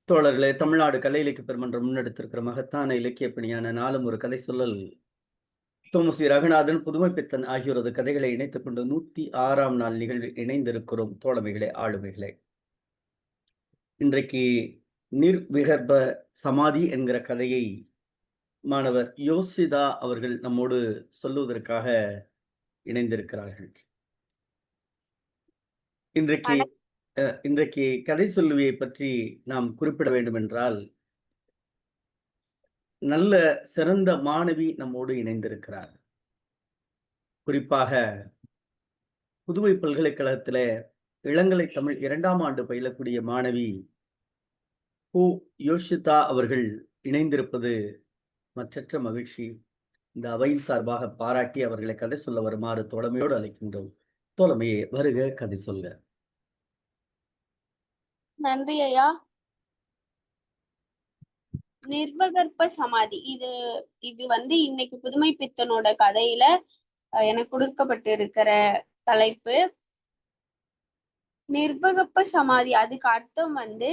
தோழர்களே, தமிழ்நாடு கலை இலக்கிய பெருமன்றம் முன்னெடுத்திருக்கிற மகத்தான இலக்கிய பணியான நாளும் ஒரு கதை சொல்லல் தோமுசி ரகுநாதன், புதுமைப்பித்தன் ஆகியோரது கதைகளை இணைத்துக் கொண்டு 106ஆம் நாள் நிகழ்வில் இணைந்திருக்கிறோம். தோழமைகளே, ஆளுமைகளே, இன்றைக்கு நிர்விகற்ப சமாதி என்கிற கதையை மாணவர் யோசிதா அவர்கள் நம்மோடு சொல்லுவதற்காக இணைந்திருக்கிறார்கள். இன்றைக்கு இன்றைக்கு கதை சொல்லுவியை பற்றி நாம் குறிப்பிட வேண்டும் என்றால், நல்ல சிறந்த மாணவி நம்மோடு இணைந்திருக்கிறார். குறிப்பாக புதுவை பல்கலைக்கழகத்திலே இளங்கலை தமிழ் 2ஆம் ஆண்டு பயிலக்கூடிய மாணவி கு. யோஷிதா அவர்கள் இணைந்திருப்பது மற்றற்ற மகிழ்ச்சி. இந்த அவையின் சார்பாக பாராட்டி அவர்களை கதை சொல்ல வருமாறு தோழமையோடு அழைக்கின்றோம். தோழமையே, வருக, கதை சொல்ல. நன்றி ஐயா. நிர்வகற்ப சமாதி இது வந்து இன்னைக்கு புதுமை பித்தனோட கதையில எனக்கு கொடுக்கப்பட்டு இருக்கிற தலைப்பு. நிர்வகப்ப சமாதி, அதுக்கு அர்த்தம் வந்து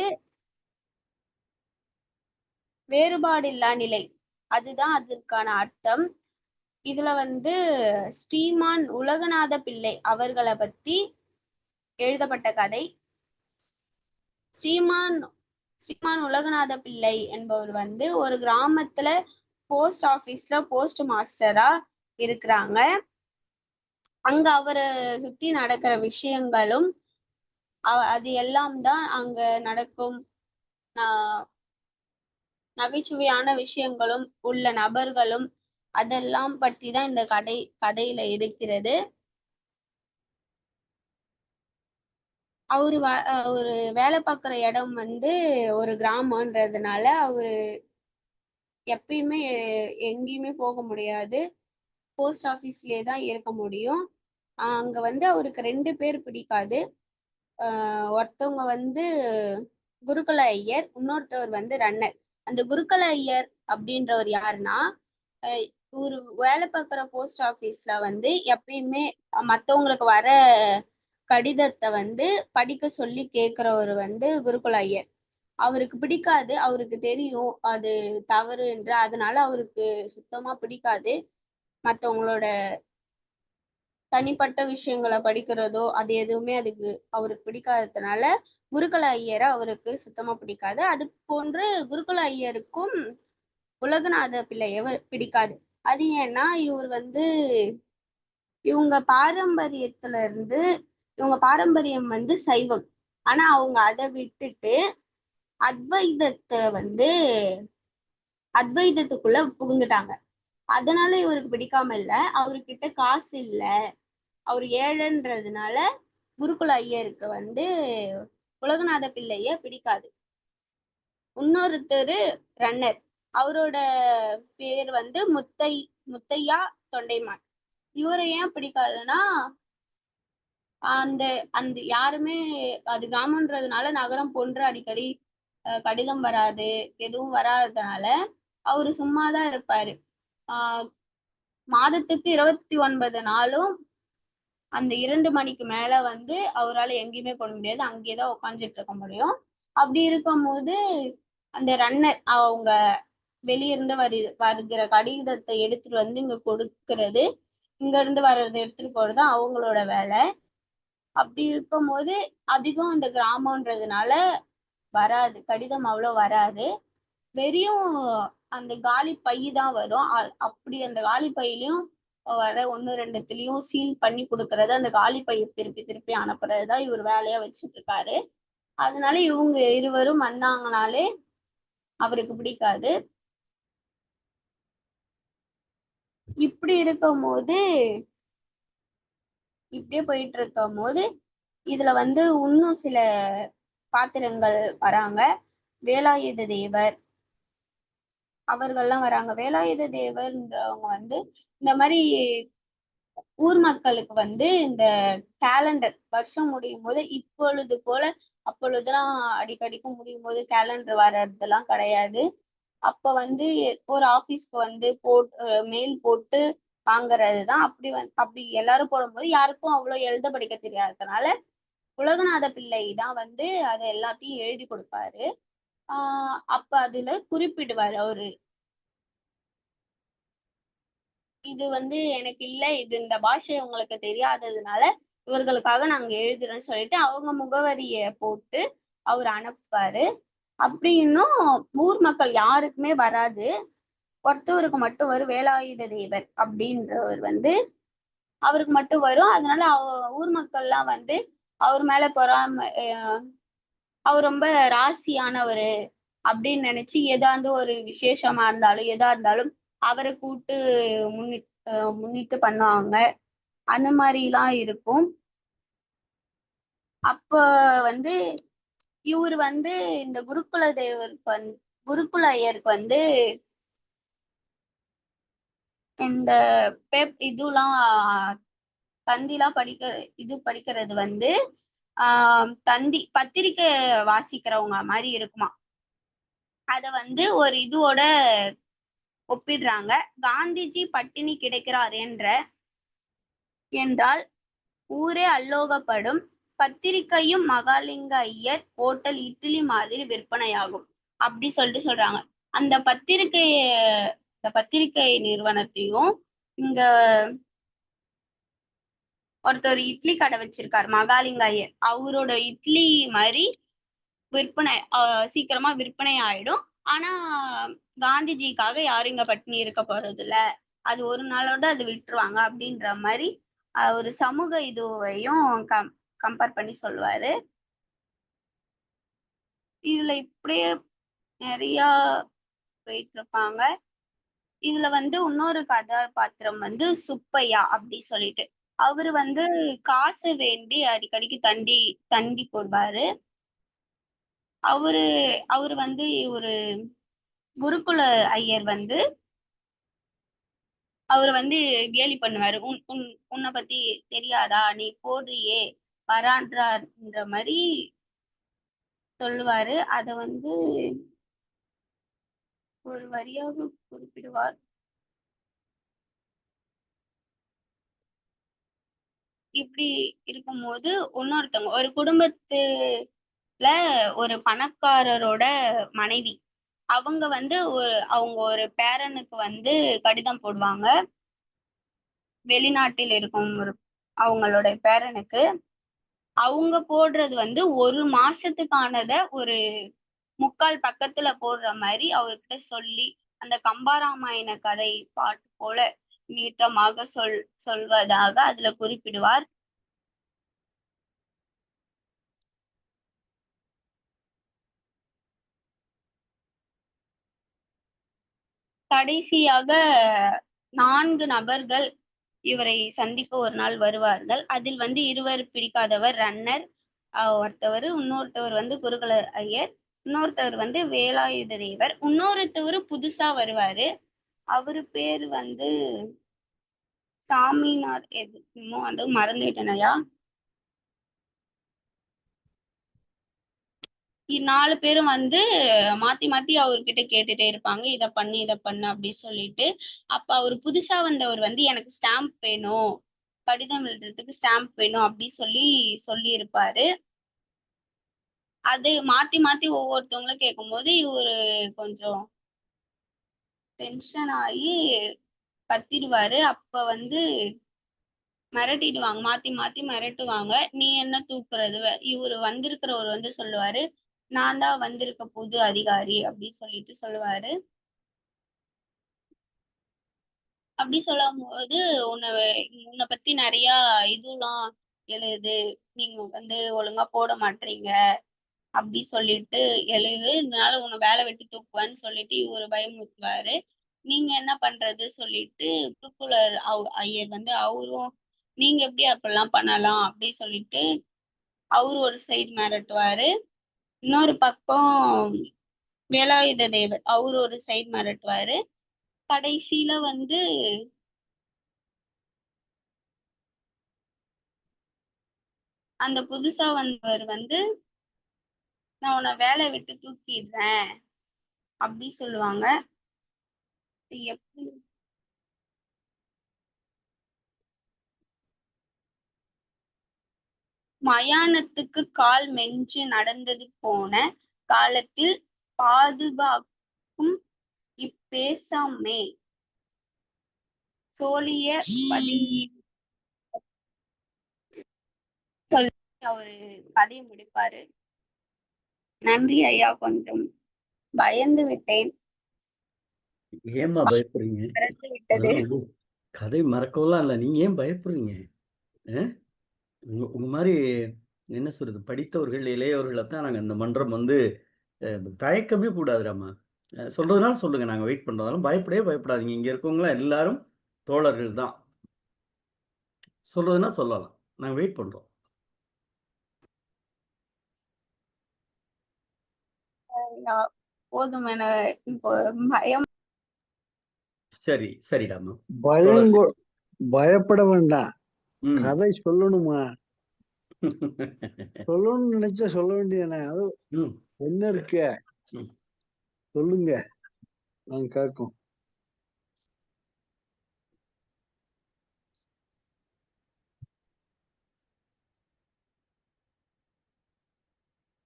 வேறுபாடில்லா நிலை, அதுதான் அதற்கான அர்த்தம். இதுல வந்து ஸ்ரீமான் உலகநாத பிள்ளை அவர்களை பத்தி எழுதப்பட்ட கதை. ஸ்ரீமான் உலகநாத பிள்ளை என்பவர் வந்து ஒரு கிராமத்துல போஸ்ட் ஆபீஸ்ல போஸ்ட் மாஸ்டரா இருக்கிறாங்க. அங்க அவரை சுத்தி நடக்கிற விஷயங்களும் அது எல்லாம் தான் அங்க நடக்கும் நகைச்சுவையான விஷயங்களும் உள்ள நபர்களும் அதெல்லாம் பற்றி தான் இந்த கதையில இருக்கிறது. அவரு வேலை பார்க்குற இடம் வந்து ஒரு கிராமன்றதுனால அவரு எப்பயுமே எங்கேயுமே போக முடியாது, போஸ்ட் ஆஃபீஸ்லயே தான் இருக்க முடியும். அங்க வந்து அவருக்கு 2 பேர் பிடிக்காது. ஒருத்தவங்க வந்து குருகுல ஐயர், இன்னொருத்தவர் வந்து ரன்னர். அந்த குருகுல ஐயர் அப்படின்றவர் யாருன்னா, ஒரு வேலை பார்க்குற போஸ்ட் ஆஃபீஸ்ல வந்து எப்பயுமே மற்றவங்களுக்கு வர கடிதத்தை வந்து படிக்க சொல்லி கேட்கிறவர் வந்து குருகுல ஐயர். அவருக்கு பிடிக்காது, அவருக்கு தெரியும் அது தவறு என்று, அதனால அவருக்கு சுத்தமா பிடிக்காது. மற்றவங்களோட தனிப்பட்ட விஷயங்களை படிக்கிறதோ அது எதுவுமே அவருக்கு பிடிக்காததுனால குருகுல ஐயரை அவருக்கு சுத்தமா பிடிக்காது. அது போன்று குருகுல ஐயருக்கும் உலகநாத பிள்ளைய பிடிக்காது. அது ஏன்னா இவங்க பாரம்பரியம் வந்து சைவம். ஆனா அவங்க அதை விட்டுட்டு அத்வைதத்துக்குள்ள புகுந்துட்டாங்க. அதனால இவருக்கு பிடிக்காம இல்ல, அவர்கிட்ட காசு இல்ல, அவர் ஏழைன்றதுனால குருகுல ஐயருக்கு வந்து உலகநாத பிள்ளைய பிடிக்காது. இன்னொருத்தர் ரன்னர், அவரோட பேர் வந்து முத்தையா தொண்டைமான். இவரை ஏன் பிடிக்காதுன்னா, அந்த அந்த யாருமே, அது கிராமன்றதுனால நகரம் போன்று அடிக்கடி கடிதம் வராது, எதுவும் வராததுனால அவரு சும்மாதான் இருப்பாரு. மாதத்துக்கு 29 நாளும் அந்த 2 மணிக்கு மேல வந்து அவரால் எங்கேயுமே போட முடியாது, அங்கேயேதான் உட்காந்துட்டு இருக்க முடியும். அப்படி இருக்கும் போது அந்த ரன்னர் அவங்க வெளியிருந்து வருகிற கடிதத்தை எடுத்துட்டு வந்து இங்க கொடுக்கறது, இங்க இருந்து வர்றது எடுத்துட்டு போறது அவங்களோட வேலை. அப்படி இருக்கும் போது அதிகம் இந்த கிராமன்றதுனால வராது, கடிதம் அவ்வளோ வராது. வெறும் அந்த காலி பை தான் வரும். அப்படி அந்த காலி பையிலையும் வர 1-2 சீல் பண்ணி கொடுக்கறது, அந்த காலி பையை திருப்பி திருப்பி அனுப்புறதுதான் இவர் வேலையா வச்சுட்டு இருக்காரு. அதனால இவங்க இருவரும் வந்தாங்கனாலே அவருக்கு பிடிக்காது. இப்படியே போயிட்டு இருக்கும் போது இதுல வந்து இன்னும் சில பாத்திரங்கள் வராங்க. வேலாயுத தேவர் அவர்கள்லாம் வராங்க. வேலாயுத தேவர்ன்றவங்க வந்து இந்த மாதிரி ஊர் மக்களுக்கு வந்து இந்த கேலண்டர் வருஷம் முடியும் போது இப்பொழுது போல அப்பொழுதுலாம் அடிக்கடிக்கும் முடியும் போது கேலண்டர் வர்றதெல்லாம் கிடையாது. அப்ப வந்து ஒரு ஆபீஸ்க்கு வந்து மெயில் போட்டு வாங்குறதுதான். அப்படி எல்லாரும் போடும்போது யாருக்கும் அவ்வளவு எழுத படிக்க தெரியாததுனால உலகநாத பிள்ளை தான் வந்து அதை எல்லாத்தையும் எழுதி கொடுப்பாரு. அப்ப அதுல குறிப்பிடுவாரு அவரு. இது வந்து எனக்கு இல்ல. இது இந்த பாஷை உங்களுக்கு தெரியாததுனால, இவர்களுக்காக நாங்க எழுதுறோம்ன்னு சொல்லிட்டு, அவங்க முகவரிய போட்டு அவரு அனுப்புவாரு. அப்படின்னும் ஊர் மக்கள் யாருக்குமே வராது. ஒருத்தவருக்கு மட்டும் வரும். வேலாயுத தேவர் அப்படின்றவர் வந்து அவருக்கு மட்டும் வரும். அதனால ஊர் மக்கள்லாம் வந்து அவர் மேல பொறாம அவர் ரொம்ப ராசியானவரு அப்படின்னு நினைச்சு ஏதாவது ஒரு விசேஷமா இருந்தாலும் எதா இருந்தாலும் அவரை கூப்பிட்டு முன்னிட்டு பண்ணுவாங்க. அந்த மாதிரிலாம் இருக்கும். அப்ப வந்து இவரு வந்து இந்த குருகுல ஐயருக்கு வந்து இந்த இதுலாம் தந்திலாம் படிக்கிறது வந்து பத்திரிக்கை வாசிக்கிறவங்க மாதிரி இருக்குமா. அத வந்து ஒரு இதுவோட ஒப்பிடுறாங்க. காந்திஜி பட்டினி கிடக்கிறார் என்றால் ஊரே அல்லோகப்படும். பத்திரிக்கையும் மகாலிங்க ஐயர் ஹோட்டல் இட்லி மாதிரி விற்பனையாகும் அப்படி சொல்லிட்டு சொல்றாங்க. அந்த பத்திரிக்கை நிறுவனத்தையும் இங்க ஒருத்தர் இட்லி கடை வச்சிருக்காரு மகாலிங்க ஐயர். அவரோட இட்லி மாதிரி விற்பனை சீக்கிரமா விற்பனை ஆயிடும். ஆனா காந்திஜிக்காக யாரும் இங்க பட்டினி இருக்க போறது இல்ல. அது ஒரு நாளோட அது விட்டுருவாங்க அப்படின்ற மாதிரி ஒரு சமூக இதுவையும் கம்பேர் பண்ணி சொல்லுவாரு. இதுல இப்படியே நிறைய போயிட்டு இருப்பாங்க. இதுல வந்து இன்னொரு கதாபாத்திரம் வந்து சுப்பையா அப்படி சொல்லிட்டு அவரு வந்து காசு வேண்டி அடிக்கடிக்கு தண்டி போடுவாரு. அவரு வந்து ஒரு குருகுல ஐயர் வந்து அவரு வந்து கேலி பண்ணுவாரு. உன்னை பத்தி தெரியாதா, நீ போடுறியே வரான்றார்ன்ற மாதிரி சொல்லுவாரு. அத வந்து ஒரு வரியாக குறிப்பிடுவார். இப்படி இருக்கும்போது இன்னொருத்தவங்க ஒரு குடும்பத்துல ஒரு பணக்காரரோட மனைவி அவங்க வந்து அவங்க ஒரு பேரனுக்கு வந்து கடிதம் போடுவாங்க. வெளிநாட்டில் இருக்கும் அவங்களோட பேரனுக்கு அவங்க போடுறது வந்து ஒரு மாசத்துக்கானத ஒரு 3/4 பக்கத்துல போடுற மாதிரி அவர்கிட்ட சொல்லி அந்த கம்பராமாயண கதை பாட்டு போல நீட்டமாக சொல்வதாக அதுல குறிப்பிடுவார். கடைசியாக 4 நபர்கள் இவரை சந்திக்க ஒரு நாள் வருவார்கள். அதில் வந்து இருவர் பிடிக்காதவர் ரன்னர் ஒருத்தவர், இன்னொருத்தவர் வந்து குருகுல ஐயர், இன்னொருத்தவர் வந்து வேலாயுத தேவர், இன்னொருத்தவர் புதுசா வருவாரு. அவரு பேர் வந்து சாமிநாத் என்னமோ அது மறந்துட்டேனையா. 4 பேரும் வந்து மாத்தி மாத்தி அவர்கிட்ட கேட்டுட்டே இருப்பாங்க. இத பண்ணு அப்படின்னு சொல்லிட்டு. அப்ப அவரு புதுசா வந்தவர் வந்து எனக்கு ஸ்டாம்ப் வேணும், கடிதம் எழுதுறதுக்கு ஸ்டாம்ப் வேணும் அப்படி சொல்லி இருப்பாரு. அது மாத்தி மாத்தி ஒவ்வொருத்தவங்களும் கேட்கும்போது இவரு கொஞ்சம் டென்ஷன் ஆகி கத்திடுவாரு. அப்ப வந்து மிரட்டிடுவாங்க. மாத்தி மாத்தி மிரட்டுவாங்க. நீ என்ன தூக்குறது? இவரு வந்திருக்கிறவர் வந்து சொல்லுவாரு, நான் தான் வந்திருக்க புது அதிகாரி அப்படி சொல்லிட்டு சொல்லுவாரு. அப்படி சொல்லும்போது உன்னை பத்தி நிறைய இதுலாம் எழுது, நீங்க வந்து ஒழுங்கா போட மாட்டீங்க அப்படி சொல்லிட்டு எழுது, இதனால உன்னை வேலை வெட்டி தூக்குவேன்னு சொல்லிட்டு இவரு பயமுறுத்துவாரு. நீங்க என்ன பண்றது சொல்லிட்டு குருகுல ஐயர் வந்து அவரும் நீங்க எப்படி அப்படிலாம் பண்ணலாம் அப்படி சொல்லிட்டு அவரு ஒரு சைடு மிரட்டுவாரு. இன்னொரு பக்கம் வேலாயுத தேவர் அவரு ஒரு சைடு மிரட்டுவாரு. கடைசியில வந்து அந்த புதுசா வந்தவர் வந்து நான் உன்னை வேலையை விட்டு தூக்கிடுறேன் அப்படி சொல்லுவாங்க. எப்படி மயானத்துக்கு கால் மெஞ்சு நடந்தது போன காலத்தில் பாதுகாக்கும் இப்பேசமே சோழிய சொல்லி அவரு கதையை முடிப்பாரு. நன்றி ஐயா. கொஞ்சம் பயந்து விட்டேன். ஏம்மா பயப்படுறீங்க? மறந்து விட்டது. அதெல்லாம் கதை மறக்கவெல்லாம் இல்ல. நீங்க ஏன் பயப்படுறீங்க? உங்க மாதிரி என்ன சொல்றது, படித்தவர்கள், இளையவர்களைத்தான் நாங்க இந்த மன்றம் வந்து தயக்கமே கூடாதுடாம்மா. சொல்றதுனால சொல்லுங்க. நாங்க வெயிட் பண்றோம். அதெல்லாம் பயப்படவே பயப்படாதீங்க. இங்க இருக்கவங்கலாம் எல்லாரும் தோழர்கள் தான். சொல்றதுன்னா சொல்லலாம். நாங்க வெயிட் பண்றோம். ஐயா, போதும். என இப்போ பயம். சரி, சரிடாம்மா. பயங்கோ பயப்பட வேண்டாம். ம். கதை சொல்லணுமா? சொல்லணும்னு நினைச்சா சொல்ல வேண்டியதானே. அது ம். என்ன இருக்க? ம். சொல்லுங்க, நான் கேட்கும்.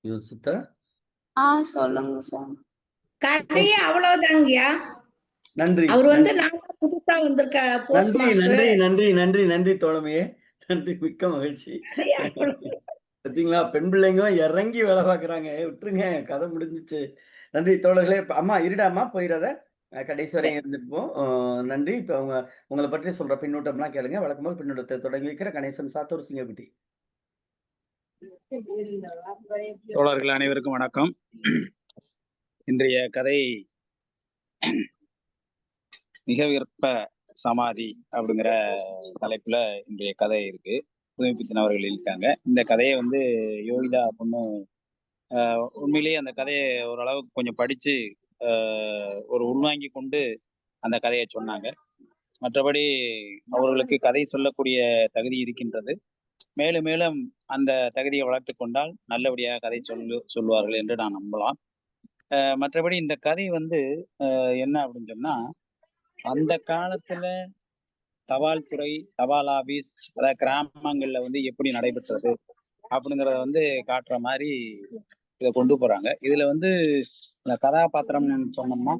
யோசித்தா? சொல்லுங்க சார். கதையே அவ்வளவுதாங்கய்யா. நன்றி. அவர் வந்து நன்றி. நாங்க புதுசா வந்திருக்க போஸ்ட் நன்றி, மாஸ்டர். நன்றி, நன்றி, நன்றி, நன்றி தோழமையே. நன்றி, மிக்க மகிழ்ச்சி. கதையே அவ்வளவு. பார்த்தீங்களா? பெண் பிள்ளைங்க இறங்கி வேலை பார்க்குறாங்க. விட்டுருங்க, கதை முடிஞ்சிச்சு. நன்றி தோழர்களே. அம்மா இருடாம்மா, போயிடாத. கடைசி வரையும் இருந்துப்போம். நன்றி. இப்ப உங்கள பற்றி சொல்ற பின்னூட்டம்லாம் கேளுங்க. வழக்கம் போல் பின்னூட்டத்தை தொடங்கி வைக்கிற கணேசன் சாத்தூர் சிங்கக்குட்டி. தோழர்கள் அனைவருக்கும் வணக்கம். இன்றைய கதை மிக விருப்ப சமாதி அப்படிங்கிற தலைப்புல இன்றைய கதை இருக்கு. புதுமைப்பித்தன் அவர்கள் இருக்காங்க. இந்த கதையை வந்து யோகிதா பொண்ணு உண்மையிலேயே அந்த கதையை ஓரளவுக்கு கொஞ்சம் படிச்சு ஒரு உள்வாங்கி கொண்டு அந்த கதையை சொன்னாங்க. மற்றபடி அவர்களுக்கு கதை சொல்லக்கூடிய தகுதி இருக்கின்றது. மேலும் மேலும் அந்த தகுதியை வளர்த்து கொண்டால் நல்லபடியாக கதை சொல்வார்கள் என்று நான் நம்பலாம். மற்றபடி இந்த கதை வந்து என்ன அப்படின்னு சொன்னா, அந்த காலத்துல தபால் துறை, தபால் ஆபீஸ், அதாவது கிராமங்கள்ல வந்து எப்படி நடைபெற்றது அப்படிங்கிறத வந்து காட்டுற மாதிரி இதை கொண்டு போறாங்க. இதுல வந்து இந்த கதாபாத்திரம்னு சொன்னோம்னா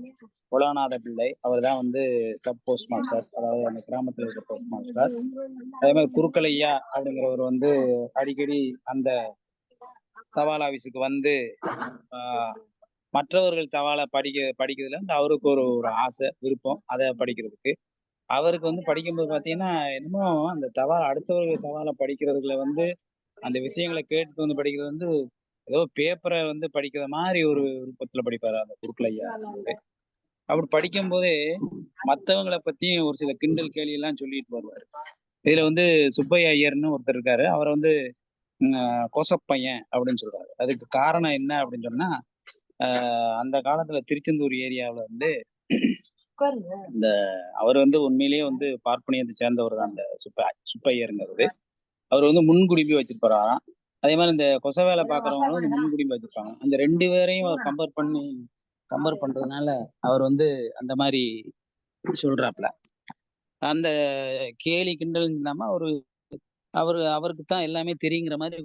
உலகநாத பிள்ளை, அவர் தான் வந்து சப் போஸ்ட் மாஸ்டர், அதாவது அந்த கிராமத்துல இருக்க போஸ்ட் மாஸ்டர். அதே மாதிரி குருக்கலையா அப்படிங்கிறவர் வந்து அடிக்கடி அந்த தபால் ஆபீஸுக்கு வந்து மற்றவர்கள் தபாலை படிக்கிறதுல வந்து அவருக்கு ஒரு ஆசை, விருப்பம் அதை படிக்கிறதுக்கு. அவருக்கு வந்து படிக்கும்போது பாத்தீங்கன்னா என்னமோ அந்த தபால் அடுத்தவர்கள் தபாலை படிக்கிறதுல வந்து அந்த விஷயங்களை கேட்டு வந்து படிக்கிறது வந்து ஏதோ பேப்பரை வந்து படிக்கிற மாதிரி ஒரு விருப்பத்துல படிப்பாரு அந்த குருக்கலையா. அப்படி படிக்கும் போதே மற்றவங்களை பத்தியும் ஒரு சில கிண்டல் கேலி எல்லாம் சொல்லிட்டு வருவாரு. இதுல வந்து சுப்பையா ஐயர்னு ஒருத்தர் இருக்காரு. அவர் வந்து கொசப்பையன் அப்படின்னு சொல்றாரு. அதுக்கு காரணம் என்ன அப்படின்னு சொன்னா, அந்த காலத்துல திருச்செந்தூர் ஏரியாவில வந்து இந்த அவர் வந்து உண்மையிலேயே வந்து பார்ப்பனியத்தை சேர்ந்தவர் தான் அந்த சுப்பையருங்கிறது. அவர் வந்து முன்குடிமை வச்சிருப்பாராம். அதே மாதிரி இந்த கொச வேலை பாக்குறவங்களும் வந்து முன்குடிமை வச்சிருப்பாங்க. அந்த ரெண்டு பேரையும் கம்பேர் பண்றதுனால அவர் வந்து அந்த மாதிரி சொல்றாப்ல. அந்த கேலி கிண்டல் இல்லாம அவருக்கு தான் எல்லாமே தெரியுங்கிற மாதிரி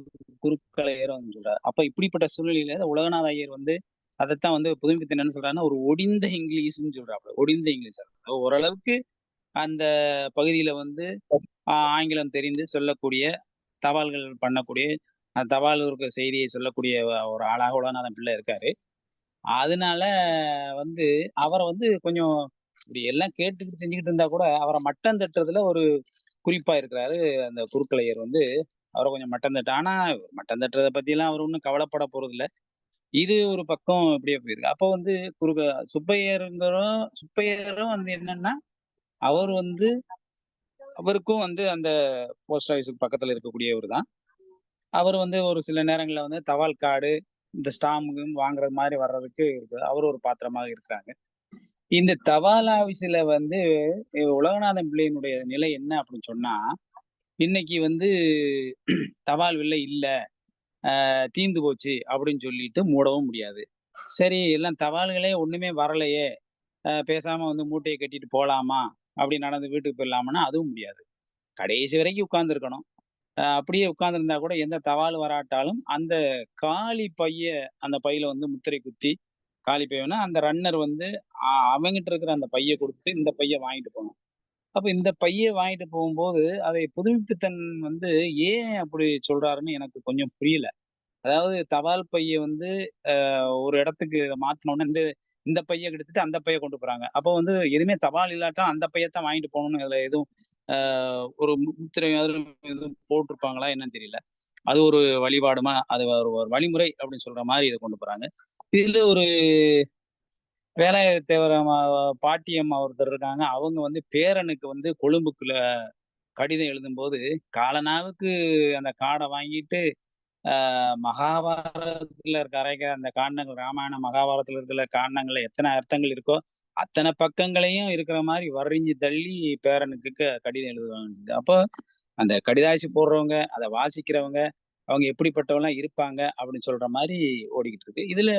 குருக்கலையரும் சொல்றாரு. அப்ப இப்படிப்பட்ட சூழ்நிலையில உலகநாத ஐயர் வந்து அதைத்தான் வந்து புதுமைப்பித்தன் என்ன சொல்றாருன்னா, ஒரு ஒடிந்த இங்கிலீஷ்ன்னு சொல்றாப்ல. ஒடிந்த இங்கிலீஷ். ஓரளவுக்கு அந்த பகுதியில வந்து ஆங்கிலம் தெரிந்து சொல்லக்கூடிய, தபால்கள் பண்ணக்கூடிய, தபால் இருக்க செய்தியை சொல்லக்கூடிய ஒரு ஆளாக உலகநாதன் பிள்ளை இருக்காரு. அதனால வந்து அவரை வந்து கொஞ்சம் இப்படி எல்லாம் கேட்டுக்கிட்டு செஞ்சுக்கிட்டு இருந்தா கூட அவரை மட்டம் தட்டுறதுல ஒரு குறிப்பா இருக்கிறாரு அந்த குருக்கலையர் வந்து. அவரை கொஞ்சம் மட்டம் தட்டு. ஆனா மட்டம் தட்டுறதை பத்தி எல்லாம் அவர் ஒன்றும் கவலைப்பட போறது இல்லை. இது ஒரு பக்கம் இப்படியே போயிருக்கு. அப்போ வந்து சுப்பையரும் வந்து என்னன்னா, அவர் வந்து அவருக்கும் வந்து அந்த போஸ்ட் ஆபீஸுக்கு பக்கத்துல இருக்கக்கூடியவர் தான். அவர் வந்து ஒரு சில நேரங்கள்ல வந்து தபால் கார்டு, இந்த ஸ்டாம்பு வாங்குறது மாதிரி வர்றதுக்கு அவர் ஒரு பாத்திரமாக இருக்கிறாங்க. இந்த தபால் ஆபீஸ்ல வந்து உலகநாதன் பிள்ளையினுடைய நிலை என்ன அப்படின்னு சொன்னா, இன்னைக்கு வந்து தபால் வில்லை இல்ல, தீந்து போச்சு அப்படின்னு சொல்லிட்டு மூடவும் முடியாது. சரி, எல்லாம் தபால்களே ஒண்ணுமே வரலையே, பேசாம வந்து மூட்டையை கட்டிட்டு போலாமா, அப்படி நடந்து வீட்டுக்கு போயிடலாமான்னா அதுவும் முடியாது. கடைசி வரைக்கும் உட்கார்ந்துருக்கணும். அப்படியே உட்கார்ந்துருந்தா கூட எந்த தபால் வராட்டாலும் அந்த காலி பைய, அந்த பையில வந்து முத்திரை குத்தி காலி பையனா அந்த ரன்னர் வந்து அவங்கிட்ட இருக்கிற அந்த பைய கொடுத்து இந்த பைய வாங்கிட்டு போகணும். அப்ப இந்த பைய வாங்கிட்டு போகும்போது அதை புதுமைப்பித்தன் வந்து ஏன் அப்படி சொல்றாருன்னு எனக்கு கொஞ்சம் புரியல. அதாவது தபால் பைய வந்து ஒரு இடத்துக்கு மாத்தினோம்னா இந்த இந்த பைய எடுத்துட்டு அந்த பைய கொண்டு போறாங்க. அப்ப வந்து எதுவுமே தபால் இல்லாட்டா அந்த பையத்தான் வாங்கிட்டு போகணும்னு அதுல எதுவும் ஒரு முத்திரை எதுவும் போட்டிருப்பாங்களா என்னன்னு தெரியல. அது ஒரு வழிபாடுமா அது ஒரு வழிமுறை அப்படின்னு சொல்ற மாதிரி இதை கொண்டு போறாங்க. இதுல ஒரு வேலாயுத தேவர் பாட்டியம் ஒருத்தர் இருக்காங்க. அவங்க வந்து பேரனுக்கு வந்து கொழும்புக்குள்ள கடிதம் எழுதும்போது காலனாவுக்கு அந்த காடை வாங்கிட்டு மகாபாரதத்துல இருக்கிற அந்த காண்டங்கள் ராமாயணம் மகாபாரதத்துல இருக்கிற காண்டங்கள்ல எத்தனை அர்த்தங்கள் இருக்கோ அத்தனை பக்கங்களையும் இருக்கிற மாதிரி வர்றிஞ்சு தள்ளி பேரனுக்கு கடிதம் எழுதுவாங்க. அப்போ அந்த கடிதாசி போடுறவங்க அதை வாசிக்கிறவங்க அவங்க எப்படிப்பட்டவங்களாம் இருப்பாங்க அப்படின்னு சொல்ற மாதிரி ஓடிக்கிட்டு இருக்கு. இதுல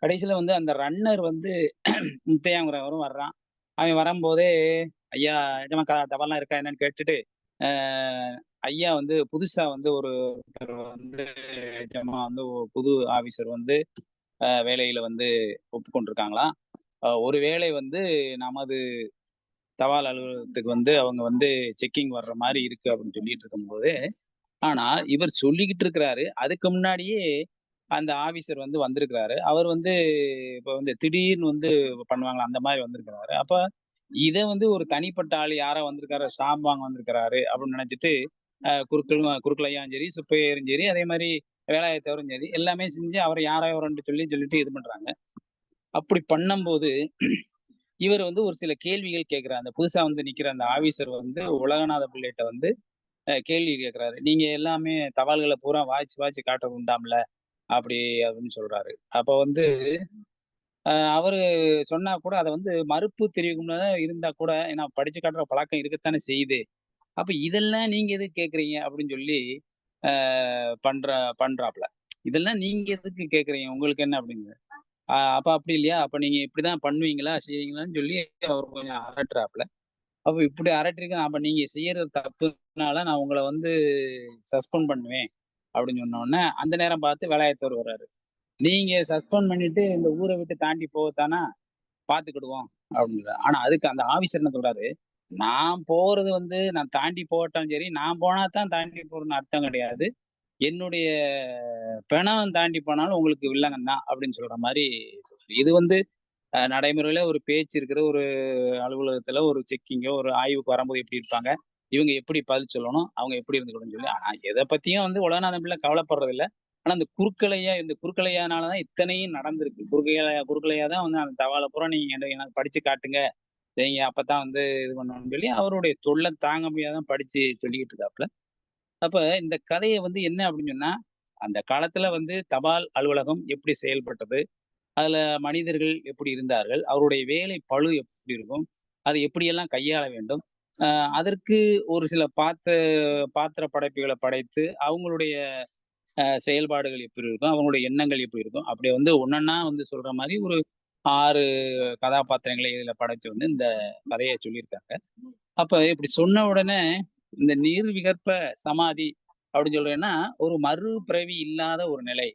கடைசியில வந்து அந்த ரன்னர் வந்து முத்தையாங்கிறவரும் வர்றான். அவன் வரும்போதே ஐயா நிஜமா தவறுலாம் இருக்கா என்னன்னு கேட்டுட்டு ஐயா வந்து புதுசா வந்து ஒருத்தர் வந்து நிஜமா வந்து புது ஆபீசர் வந்து வேலையில வந்து ஒப்புக்கொண்டிருக்காங்களாம். ஒரு வேளை வந்து நமது தபால் அலுவலகத்துக்கு வந்து அவங்க வந்து செக்கிங் வர்ற மாதிரி இருக்கு அப்படின்னு சொல்லிட்டு இருக்கும்போது ஆனா இவர் சொல்லிக்கிட்டு இருக்கிறாரு. அதுக்கு முன்னாடியே அந்த ஆபீசர் வந்து வந்திருக்கிறாரு. அவர் வந்து இப்ப வந்து திடீர்னு வந்து பண்ணுவாங்களா அந்த மாதிரி வந்திருக்கிறாரு. அப்ப இதை வந்து ஒரு தனிப்பட்ட ஆள் யாரோ வந்திருக்காரு சாம்பாங்க வந்திருக்கிறாரு அப்படின்னு நினைச்சிட்டு குறுக்களையும் சரி சுப்பையரும் சரி அதே மாதிரி வேலாயத்தவரும் சரி எல்லாமே செஞ்சு அவர் யாரையோரன்ட்டு சொல்லிட்டு இது பண்றாங்க. அப்படி பண்ணும்போது இவர் வந்து ஒரு சில கேள்விகள் கேட்கிறார். அந்த புதுசா வந்து நிக்கிற அந்த ஆபீசர் வந்து உலகநாத பிள்ளைகிட்ட வந்து கேள்வி கேட்கிறாரு. நீங்க எல்லாமே தபால்களை பூரா வாய்ச்சி காட்ட உண்டாம்ல அப்படி அப்படின்னு சொல்றாரு. அப்ப வந்து அவரு சொன்னா கூட அதை வந்து மறுப்பு தெரிவிக்கும் இருந்தா கூட ஏன்னா படிச்சு காட்டுற பழக்கம் இருக்கத்தானே செய்யுது. அப்ப இதெல்லாம் நீங்க எதுக்கு கேக்குறீங்க அப்படின்னு சொல்லி பண்றாப்ல. இதெல்லாம் நீங்க எதுக்கு கேக்குறீங்க உங்களுக்கு என்ன அப்படிங்க. அப்ப அப்படி இல்லையா அப்ப நீங்க இப்படிதான் பண்ணுவீங்களா செய்வீங்களான்னு சொல்லி அவர் கொஞ்சம் அரட்டுறாப்ல. அப்ப இப்படி அரட்டிருக்க அப்ப நீங்க செய்யறது தப்புனால நான் உங்களை வந்து சஸ்பெண்ட் பண்ணுவேன் அப்படின்னு சொன்ன உடனே அந்த நேரம் பார்த்து வேலாயத்தவர் வர்றாரு. நீங்க சஸ்பெண்ட் பண்ணிட்டு இந்த ஊரை விட்டு தாண்டி போகத்தானா பாத்துக்கிடுவோம் அப்படின்னு. ஆனா அதுக்கு அந்த ஆபீசர் என்ன சொல்றாரு, நான் போறது வந்து நான் தாண்டி போகட்டாலும் சரி நான் போனா தான் தாண்டி போறதுன்னு அர்த்தம் கிடையாது. என்னுடைய பிணம் தாண்டி போனாலும் உங்களுக்கு வில்லங்கம் தான் அப்படின்னு சொல்ற மாதிரி இது வந்து நடைமுறையில ஒரு பேச்சு இருக்கிற ஒரு அலுவலகத்துல ஒரு செக்கிங்கோ ஒரு ஆய்வுக்கு வரும்போது எப்படி இருப்பாங்க இவங்க எப்படி பதில் சொல்லணும் அவங்க எப்படி இருந்துக்கணும்னு சொல்லி. ஆனா எதை பத்தியும் வந்து உலகநாதன் பிள்ளை கவலைப்படுறது இல்லை. ஆனா இந்த குறுக்கலையானாலதான் இத்தனையும் நடந்திருக்கு. குறுக்கலையா தான் வந்து அந்த தவாலை பூரா நீங்க எனக்கு படிச்சு காட்டுங்க நீங்க அப்பதான் வந்து இது பண்ணணும்னு சொல்லி அவருடைய தொல்லை தாங்க முடியாதான் படிச்சு சொல்லிக்கிட்டு இருக்காப்புல. அப்ப இந்த கதையை வந்து என்ன அப்படின்னு சொன்னா அந்த காலத்துல வந்து தபால் அலுவலகம் எப்படி செயல்பட்டது, அதுல மனிதர்கள் எப்படி இருந்தார்கள், அவருடைய வேலை பளு எப்படி இருக்கும், அதை எப்படியெல்லாம் கையாள வேண்டும், அதற்கு ஒரு சில பாத்திர படைப்புகளை படைத்து அவங்களுடைய செயல்பாடுகள் எப்படி இருக்கும், அவங்களுடைய எண்ணங்கள் எப்படி இருக்கும், அப்படி வந்து ஒன்னொன்னா வந்து சொல்ற மாதிரி ஒரு 6 கதாபாத்திரங்களை இதுல படைச்சு வந்து இந்த கதையை சொல்லியிருக்காங்க. அப்ப இப்படி சொன்ன உடனே இந்த நீர் விகற்ப சமாதி அப்படின்னு சொல்றேன்னா ஒரு மறுபிறவி இல்லாத ஒரு நிலை,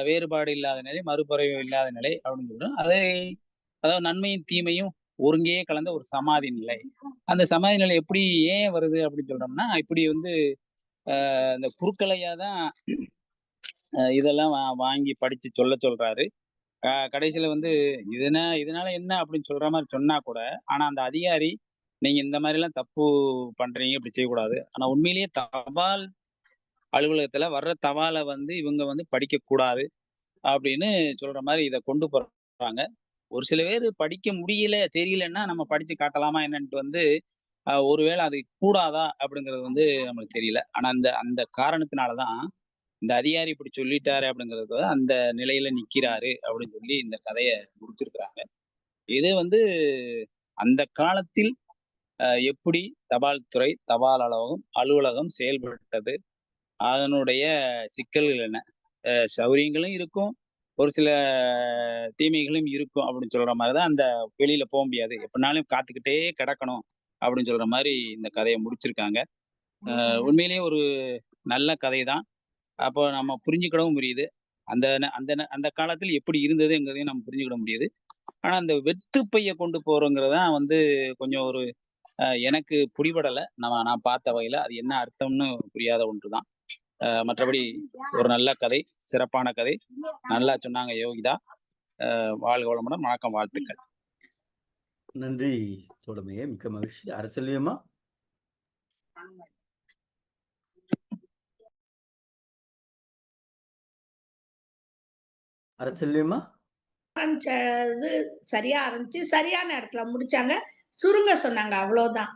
வேறுபாடு இல்லாத நிலை, மறுபிறவி இல்லாத நிலை அப்படின்னு சொல்றோம். அதாவது நன்மையும் தீமையும் ஒருங்கே கலந்த ஒரு சமாதி நிலை. அந்த சமாதி நிலை எப்படி ஏன் வருது அப்படின்னு சொல்றோம்னா இப்படி வந்து இந்த குறுக்கலையா தான் இதெல்லாம் வாங்கி படிச்சு சொல்றாரு. கடைசியில வந்து இதனால என்ன அப்படின்னு சொல்ற மாதிரி சொன்னா கூட ஆனா அந்த அதிகாரி நீங்க இந்த மாதிரி எல்லாம் தப்பு பண்றீங்க இப்படி செய்யக்கூடாது. ஆனா உண்மையிலேயே தபால் அலுவலகத்துல வர்ற தபாலை வந்து இவங்க வந்து படிக்க கூடாது அப்படின்னு சொல்ற மாதிரி இதை கொண்டு போறாங்க. ஒரு சில பேர் படிக்க முடியல தெரியலன்னா நம்ம படிச்சு காட்டலாமா என்னன்ட்டு வந்து ஒருவேளை அது கூடாதா அப்படிங்கிறது வந்து நம்மளுக்கு தெரியல. ஆனா அந்த அந்த காரணத்தினாலதான் இந்த அதிகாரி இப்படி சொல்லிட்டாரு அப்படிங்கிறது அந்த நிலையில நிக்கிறாரு அப்படின்னு சொல்லி இந்த கதையை முடிச்சிருக்கிறாங்க. இது வந்து அந்த காலத்தில் எப்படி தபால் துறை தபால் அலுவலகம் செயல்பட்டது, அதனுடைய சிக்கல்கள் என்ன, சௌரியங்களும் இருக்கும் ஒரு சில தீமைகளும் இருக்கும் அப்படின்னு சொல்ற மாதிரிதான் அந்த வெளியில போக முடியாது எப்படினாலும் காத்துக்கிட்டே கிடக்கணும் அப்படின்னு சொல்ற மாதிரி இந்த கதையை முடிச்சிருக்காங்க. உண்மையிலேயே ஒரு நல்ல கதை தான். அப்போ நம்ம புரிஞ்சுக்கிடவும் முடியுது. அந்த காலத்தில் எப்படி இருந்ததுங்கிறதையும் நம்ம புரிஞ்சுக்கிட முடியுது. ஆனா அந்த வெத்து பைய கொண்டு போறோங்கிறதான் வந்து கொஞ்சம் ஒரு எனக்கு பிடிபடல. நான் பார்த்த வகையில அது என்ன அர்த்தம்னு புரியாத ஒன்றுதான். மற்றபடி ஒரு நல்ல கதை, சிறப்பான கதை. நல்லா சொன்னாங்க யோகிதா. வாழ்க வளமுடன். வணக்கம், வாழ்த்துக்கள். நன்றி தோழமையே, மிக்க மகிழ்ச்சி. அரசல்வியம்மா. அரசல்வியம்மா. ஆரம்பிச்சது சரியா ஆரம்பிச்சு சரியான இடத்துல முடிச்சாங்க. சுருங்க சொன்னாங்க, அவ்வளவுதான்.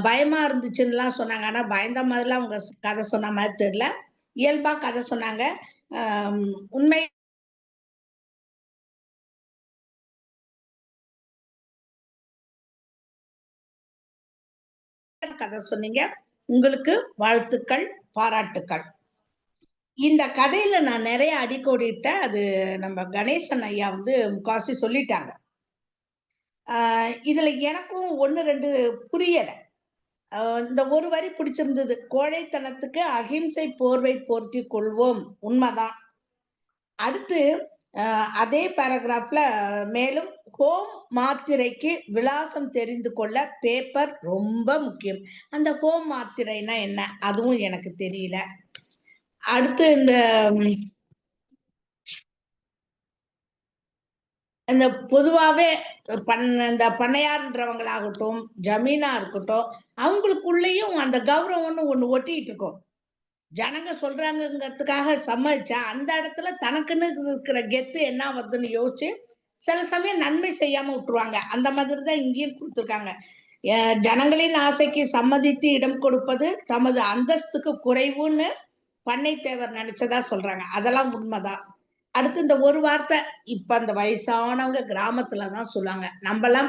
பயமா இருந்துச்சுன்னுலாம் சொன்னாங்க. ஆனா பயந்த மாதிரிலாம் அவங்க கதை சொன்ன மாதிரி தெரியல. இயல்பா கதை சொன்னாங்க. உண்மை கதை சொன்னீங்க. உங்களுக்கு வாழ்த்துக்கள், பாராட்டுக்கள். இந்த கதையில நான் நிறைய அடிக்கோடிட்டேன். அது நம்ம கணேசன் ஐயா வந்து முக்காசி சொல்லிட்டாங்க. இதுல எனக்கும் 1, 2 புரியல. இந்த ஒரு வரி பிடிச்சிருந்தது. கோழைத்தனத்துக்கு அகிம்சை போர்வை போர்த்தி கொள்வோம். உண்மைதான். அடுத்து அதே பேராகிராஃப்ல மேலும் ஹோம் மாத்திரைக்கு விலாசம் தெரிந்து கொள்ள பேப்பர் ரொம்ப முக்கியம். அந்த ஹோம் மாத்திரைனா என்ன, அதுவும் எனக்கு தெரியல. அடுத்து இந்த பொதுவாவே இந்த பண்ணையார்ன்றவங்களாகட்டும், ஜமீனா இருக்கட்டும், அவங்களுக்குள்ளேயும் அந்த கௌரவம்னு ஒண்ணு ஒட்டிட்டு இருக்கும். ஜனங்க சொல்றாங்கிறதுக்காக சம்மதிச்சா அந்த இடத்துல தனக்குன்னு இருக்கிற கெத்து என்ன வருதுன்னு யோசிச்சு சில சமயம் நன்மை செய்யாம விட்டுருவாங்க. அந்த மாதிரிதான் இங்கேயும் கொடுத்துருக்காங்க. ஜனங்களின் ஆசைக்கு சம்மதித்து இடம் கொடுப்பது தமது அந்தஸ்துக்கு குறைவுன்னு பண்ணை தேவர் நினைச்சதா சொல்றாங்க. அதெல்லாம் உண்மைதான். அடுத்து இந்த ஒரு வார்த்தை, இப்ப அந்த வயசானவங்க கிராமத்துலதான் சொல்லுவாங்க. நம்மலாம்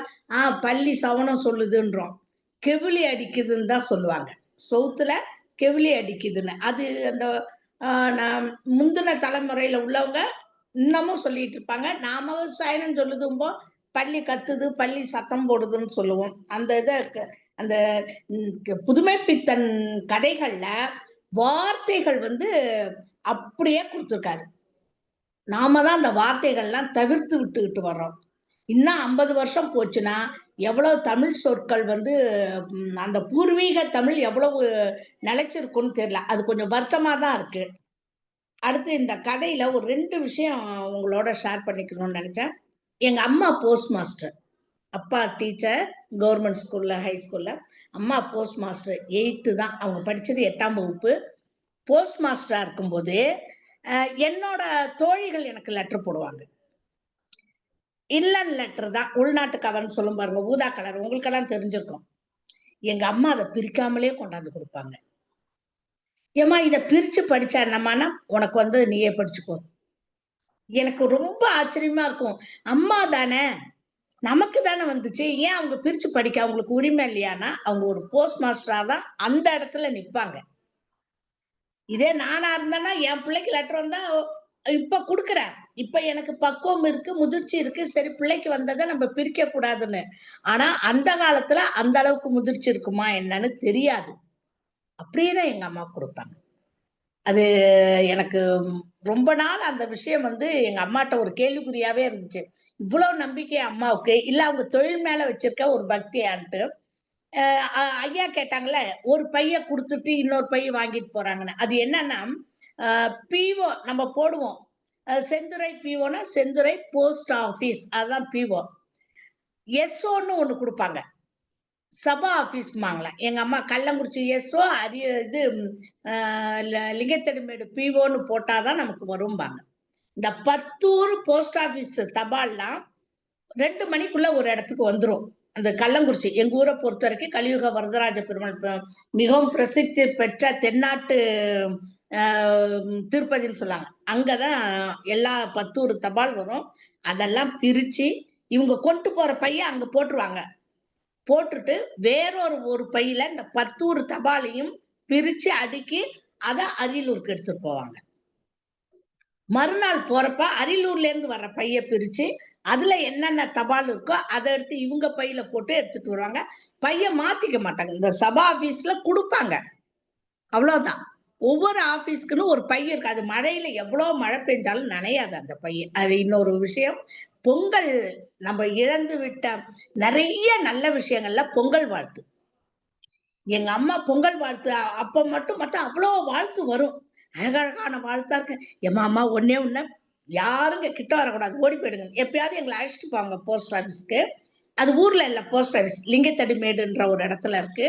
பள்ளி சவனம் சொல்லுதுன்றோம். கெவிலி அடிக்குதுன்னு தான் சொல்லுவாங்க. சவுத்துல கெவிலி அடிக்குதுன்னு. அது அந்த முந்தின தலைமுறையில உள்ளவங்க இன்னமும் சொல்லிட்டு இருப்பாங்க. நாம சயனம் சொல்லுதும்போ பள்ளி கத்துது, பள்ளி சத்தம் போடுதுன்னு சொல்லுவோம். அந்த புதுமை பித்தன் கதைகள்ல வார்த்தைகள் வந்து அப்படியே கொடுத்துருக்காரு. நாம தான் அந்த வார்த்தைகள்லாம் தவிர்த்து விட்டுக்கிட்டு வர்றோம். இன்னும் 50 வருஷம் போச்சுன்னா எவ்வளவு தமிழ் சொற்கள் வந்து அந்த பூர்வீக தமிழ் எவ்வளவு நிலைச்சிருக்குன்னு தெரியல. அது கொஞ்சம் வருத்தமா தான் இருக்கு. அடுத்து இந்த கதையில ஒரு 2 விஷயம் உங்களோட ஷேர் பண்ணிக்கணும்னு நினைச்சேன். எங்க அம்மா போஸ்ட் மாஸ்டர், அப்பா டீச்சர், கவர்மெண்ட் ஸ்கூல்ல, ஹை ஸ்கூல்ல. அம்மா போஸ்ட் மாஸ்டர் 8th தான். அவங்க படிச்சது 8ஆம் வகுப்பு. போஸ்ட் மாஸ்டரா இருக்கும்போது என்னோட தோழிகள் எனக்கு லெட்டர் போடுவாங்க. இல்லன் லெட்டர் தான், உள்நாட்டு கவர்னு சொல்லும் பாருங்க, ஊதா கலர், உங்களுக்கெல்லாம் தெரிஞ்சிருக்கும். எங்க அம்மா அதை பிரிக்காமலே கொண்டாந்து கொடுப்பாங்க. ஏமா இதை பிரிச்சு படிச்சா என்னமானா, உனக்கு வந்து நீயே படிச்சுக்கோ. எனக்கு ரொம்ப ஆச்சரியமா இருக்கும். அம்மா தானே, நமக்கு தானே வந்துச்சு, ஏன் அவங்க பிரிச்சு படிக்க அவங்களுக்கு உரிமை இல்லையானா, அவங்க ஒரு போஸ்ட் மாஸ்டரா தான் அந்த இடத்துல நிப்பாங்க. இதே நானா இருந்தேன்னா என் பிள்ளைக்கு லெட்டர் வந்தா இப்ப குடுக்குறேன். இப்ப எனக்கு பக்குவம் இருக்கு, முதிர்ச்சி இருக்கு, சரி பிள்ளைக்கு வந்ததை நம்ம பிரிக்க கூடாதுன்னு. ஆனா அந்த காலத்துல அந்த அளவுக்கு முதிர்ச்சி இருக்குமா என்னன்னு தெரியாது. அப்படியேதான் எங்க அம்மா கொடுப்பாங்க. அது எனக்கு ரொம்ப நாள் அந்த விஷயம் வந்து எங்க அம்மாட்ட ஒரு கேள்விக்குறியாவே இருந்துச்சு. இவ்வளவு நம்பிக்கை அம்மாவுக்கு இல்ல, அவங்க தொழில் மேல வச்சிருக்க ஒரு பக்தியான்ட்டு. ஐயா கேட்டாங்கல்ல, ஒரு பைய கொடுத்துட்டு இன்னொரு பைய வாங்கிட்டு போறாங்கன்னு. அது என்னன்னா, பிஓ நம்ம போடுவோம். செந்துறை பிஓனா செந்துறை போஸ்ட் ஆபீஸ், அதான் பிஓ. எஸ்ஓன்னு ஒண்ணு கொடுப்பாங்க, சபா ஆபீஸ் வாங்கலாம். எங்க அம்மா கள்ளங்குறிச்சி எஸ்ஓ, இது லிங்கத்தடிமேடு பிஓன்னு போட்டாதான் நமக்கு வரும்பாங்க. இந்த 10 ஊர் போஸ்ட் ஆபீஸ் தபால்லாம் 2 மணிக்குள்ள ஒரு இடத்துக்கு வந்துரும். அந்த கள்ளங்குறிச்சி எங்க ஊரை பொறுத்த வரைக்கும் கலியுக வரதராஜ பெருமாள் மிகவும் பிரசித்தி பெற்ற தென்னாட்டு திருப்பதின்னு சொல்லுவாங்க. அங்கதான் எல்லா 10 ஊர் தபால் வரும். அதெல்லாம் பிரிச்சு இவங்க கொண்டு போற பைய அங்க போட்டுருவாங்க. போட்டுட்டு வேறொரு பையில இந்த 10 ஊர் தபாலையும் பிரிச்சு அடுக்கி அதை அரியலூருக்கு எடுத்துட்டு போவாங்க. மறுநாள் போறப்ப அரியலூர்ல இருந்து வர்ற பைய பிரிச்சு அதுல என்னென்ன தபால் இருக்கோ அதை எடுத்து இவங்க பையில போட்டு எடுத்துட்டு வருவாங்க. பைய மாத்திக்க மாட்டாங்க. இந்த சபா ஆபீஸ்ல கொடுப்பாங்க, அவ்வளவுதான். ஒவ்வொரு ஆபீஸ்க்குன்னு ஒரு பை இருக்கு. அது மழையில எவ்வளவு மழை பெஞ்சாலும் நனையாது அந்த பை. அது இன்னொரு விஷயம். பொங்கல் நம்ம இழந்து விட்ட நிறைய நல்ல விஷயங்கள்ல பொங்கல் வாழ்த்து. எங்க அம்மா பொங்கல் வாழ்த்து அப்ப மட்டும் பார்த்தா அவ்வளோ வாழ்த்து வரும். அழகழகான வாழ்த்தா இருக்கு. எம்மா அம்மா ஒண்ணே ஒண்ணு, யாரும் கிட்ட வரக்கூடாது, ஓடி போயிடுங்க. எப்பயாவது எங்களை அழைச்சிட்டு போவாங்க போஸ்ட் ஆபீஸ்க்கு. அது ஊர்ல இல்ல, போஸ்ட் ஆபீஸ் லிங்கத்தடிமேடுன்ற ஒரு இடத்துல இருக்கு.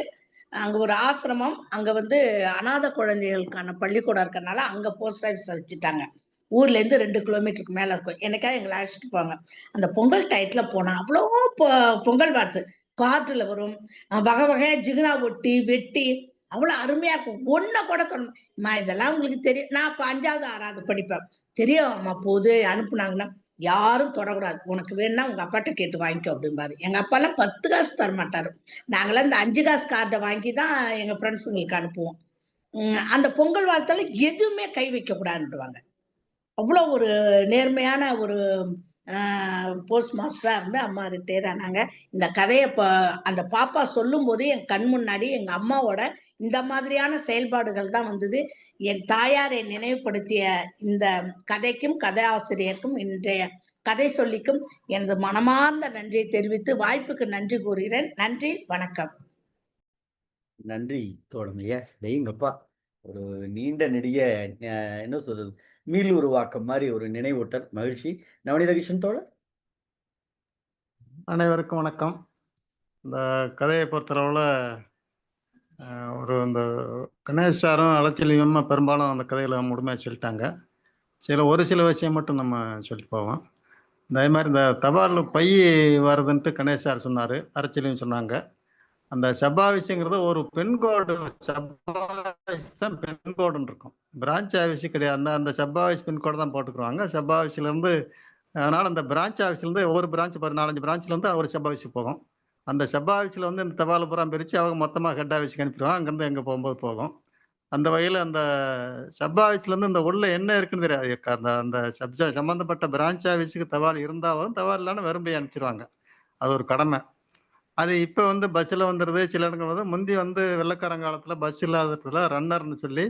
அங்க ஒரு ஆசிரமம், அங்க வந்து அநாத குழந்தைகளுக்கான பள்ளிக்கூடம் இருக்கறனால அங்க போஸ்ட் ஆபீஸ் வச்சுட்டாங்க. ஊர்ல இருந்து 2 கிலோமீட்டருக்கு மேல இருக்கும். என்னைக்காவது எங்களை அழைச்சிட்டு போவாங்க. அந்த பொங்கல் டயத்துல போனா அவ்வளோ பொங்கல் வாழ்த்து காற்றுல வரும். வகை வகையா ஜிகினா ஒட்டி வெட்டி அவ்வளவு அருமையா இருக்கும். ஒன்ன கூட சொல்லணும்மா, இதெல்லாம் உங்களுக்கு தெரியும். நான் அப்ப 5வது 6வது படிப்பேன். தெரியாம போது அனுப்புனாங்கன்னா, யாரும் தொடக்கூடாது, உனக்கு வேணும்னா உங்க அப்பாட்ட கேட்டு வாங்கிக்கோ அப்படிம்பாரு. எங்க அப்பா எல்லாம் 10 காசு தர மாட்டாரு. நாங்கெல்லாம் இந்த 5 காசு கார்டை வாங்கிதான் எங்க ஃப்ரெண்ட்ஸுங்களுக்கு அனுப்புவோம். அந்த பொங்கல் வாழ்த்தால எதுவுமே கை வைக்க கூடாதுன்னுவாங்க. அவ்வளவு ஒரு நேர்மையான ஒரு போஸ்ட் மாஸ்டரா இருந்து அம்மா ரிட்டையர் ஆனாங்க. இந்த கதையை அந்த பாப்பா சொல்லும் போது என் கண் முன்னாடி எங்க அம்மாவோட இந்த மாதிரியான செயல்பாடுகள் தான் வந்தது. என் தாயாரை நினைவுபடுத்திய இந்த கதைக்கும் கதை ஆசிரியருக்கும் இன்றைய கதை சொல்லிக்கும் எனது மனமார்ந்த நன்றியை தெரிவித்து வாய்ப்புக்கு நன்றி கூறுகிறேன். நன்றி, வணக்கம். நன்றி தோழமையா. டேங்கப்பா, ஒரு நீண்ட நெடிய என்ன சொல்றது, மீள் உருவாக்கம் மாதிரி ஒரு நினைவூட்டல். மகிழ்ச்சி. நவநீத கிருஷ்ணன் தோழர். அனைவருக்கும் வணக்கம். இந்த கதையை பொறுத்தளவில் இந்த கணேஷ் சாரும் அலட்சியமா பெரும்பாலும் அந்த கதையில் முழுமையாக சொல்லிட்டாங்க. ஒரு சில விஷயம் மட்டும் நம்ம சொல்லிட்டு போவோம். அதே மாதிரி இந்த தபால் பை வருதுன்ட்டு கணேஷ் சார் சொன்னார், அரைச்சலையும் சொன்னாங்க. அந்த சபாவிஷங்கிறது ஒரு பெண்கோடு, சபாவிஷ் தான் பெண்கோடுன்னு இருக்கும், பிரான்ச் ஆஃபீஸு கிடையாது. அந்த சபாவிஷ் பின்கோடு தான் போட்டுக்குருவாங்க சபாவிஷிலேருந்து. அதனால் அந்த பிரான்ச் ஆஃபீஸ்லேருந்து ஒவ்வொரு பிரான்ச் 14 பிரான்ச்லேருந்து ஒரு சப் ஆஃபீஸுக்கு போகும். அந்த சப் ஆஃபீஸில் வந்து இந்த தபால் பூரா பிரித்து அவங்க மொத்தமாக ஹெட் ஆஃபீஸுக்கு அனுப்பிடுவாங்க. அங்கேருந்து எங்கே போகும்போது போகும். அந்த வகையில் அந்த சப் ஆஃபீஸ்லேருந்து இந்த உள்ள என்ன இருக்குன்னு தெரியாது. அந்த சம்மந்தப்பட்ட பிரான்ச் ஆஃபீஸுக்கு தபால் இருந்தால் வரும், தபால் இல்லைன்னா வெறும்படி அனுப்பிச்சிடுவாங்க. அது ஒரு கடமை. அது இப்போ வந்து பஸ்ஸில் வந்துடுது, சில இடங்கள் வந்து. முந்தி வந்து வெள்ளக்காரங்காலத்தில் பஸ் இல்லாததுல ரன்னர்னு சொல்லி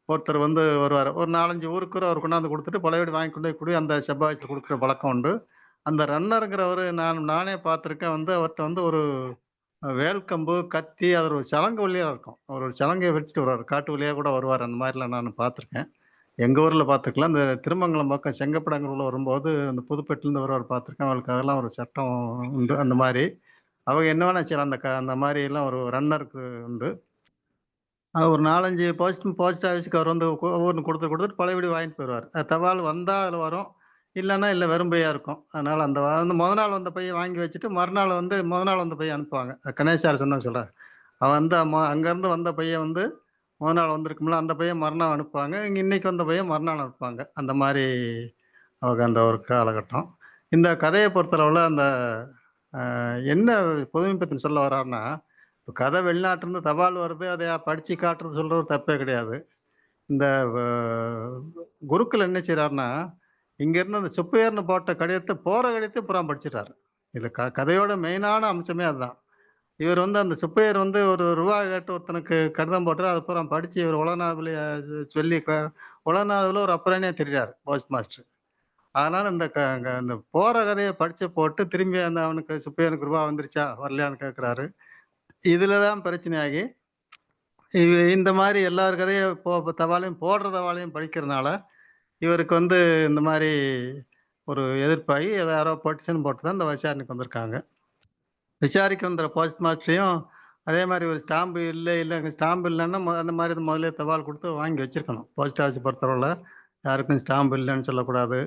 ஒருத்தர் வந்து வருவார். ஒரு 4-5 ஊருக்கு அவர் கொண்டாந்து கொடுத்துட்டு பழையபடி வாங்கி கொண்டு போய் கூடி அந்த செவ்வாய்ச்சில் கொடுக்குற பழக்கம் உண்டு. அந்த ரன்னருங்கிறவர் நானே பார்த்துருக்கேன். வந்து அவர்கிட்ட வந்து ஒரு வேல்கம்பு, கத்தி, அதில் ஒரு சலங்கு வழியாக இருக்கும். அவர் ஒரு சலங்கையை வச்சுட்டு வருவார், காட்டு வழியாக கூட வருவார். அந்த மாதிரிலாம் நான் பார்த்துருக்கேன். எங்கள் ஊரில் பார்த்துருக்கலாம். இந்த திருமங்கலம் பக்கம் செங்கப்படங்கூரில் வரும்போது அந்த புதுப்பேட்டிலேருந்து வருவார், பார்த்துருக்கேன். அவருக்கு அதெல்லாம் ஒரு சட்டம் உண்டு. அந்த மாதிரி அவங்க என்ன வேணா செய்யலாம். அந்த மாதிரிலாம் ஒரு ரன்னருக்கு உண்டு. ஒரு 4-5 போஸ்ட் ஆஃபீஸுக்கு அவர் வந்து ஒவ்வொன்று கொடுத்துட்டு பழையபடி வாங்கிட்டு போயிடுவார். தபால் வந்தால் அதில் வரும், இல்லைன்னா இல்லை வெறும்பையாக இருக்கும். அதனால் அந்த முத நாள் வந்த பையை வாங்கி வச்சுட்டு மறுநாள் வந்து முத நாள் வந்த பையை அனுப்புவாங்க. கணேஷ் சார் சொன்ன சொல்கிறேன். அவன் வந்து அங்கேருந்து வந்த பையை வந்து முத நாள் வந்திருக்கும்ல, அந்த பையன் மறுநாள் அனுப்புவாங்க. இன்னைக்கு வந்த பையன் மறுநாள் அனுப்புவாங்க. அந்த மாதிரி அவங்க அந்த ஒரு காலகட்டம். இந்த கதையை பொறுத்தளவில் அந்த என்ன பொதுமைப்பத்தின்னு சொல்ல வர்றாருன்னா, இப்போ கதை வெளிநாட்டிலேருந்து தபால் வருது, அதை படித்து காட்டுறது சொல்கிறது தப்பே கிடையாது. இந்த குருக்கள் என்ன செய்கிறாருன்னா, இங்கேருந்து அந்த சுப்பையர்னு போட்ட கடிதத்தை போகிற கடிதத்தை புறம் படிச்சிட்டார். இதில் கதையோட மெயினான அம்சமே அதுதான். இவர் வந்து அந்த சுப்பையர் வந்து ஒரு ரூபா கேட்டு ஒருத்தனுக்கு கடிதம் போட்டு அதை புறம் படித்து இவர் உலகநாதில் சொல்லி உலகநாதில் ஒரு அப்புறனே தெரியார் போஸ்ட் மாஸ்டர். அதனால் இந்த போகிற கதையை படித்து போட்டு திரும்பி அந்த அவனுக்கு சுப்பையனுக்கு ரூபா வந்துருச்சா வரலையான்னு கேட்குறாரு. இதில் தான் பிரச்சனையாகி இந்த மாதிரி எல்லார் கதையும் தபாலையும் போடுற தபாலையும் படிக்கிறதுனால இவருக்கு வந்து இந்த மாதிரி ஒரு எதிர்ப்பாகி யாரோ பொட்டிஷன் போட்டு தான் இந்த விசாரணைக்கு வந்திருக்காங்க. விசாரிக்க வந்த போஸ்ட் மாஸ்டரையும் அதே மாதிரி ஒரு ஸ்டாம்பு இல்லைங்க, ஸ்டாம்பு இல்லைன்னா அந்த மாதிரி முதல்ல தபால் கொடுத்து வாங்கி வச்சுருக்கணும். போஸ்ட் ஆஃபீஸ் பொறுத்தவரையில் யாருக்கும் ஸ்டாம்பு இல்லைன்னு சொல்லக்கூடாது.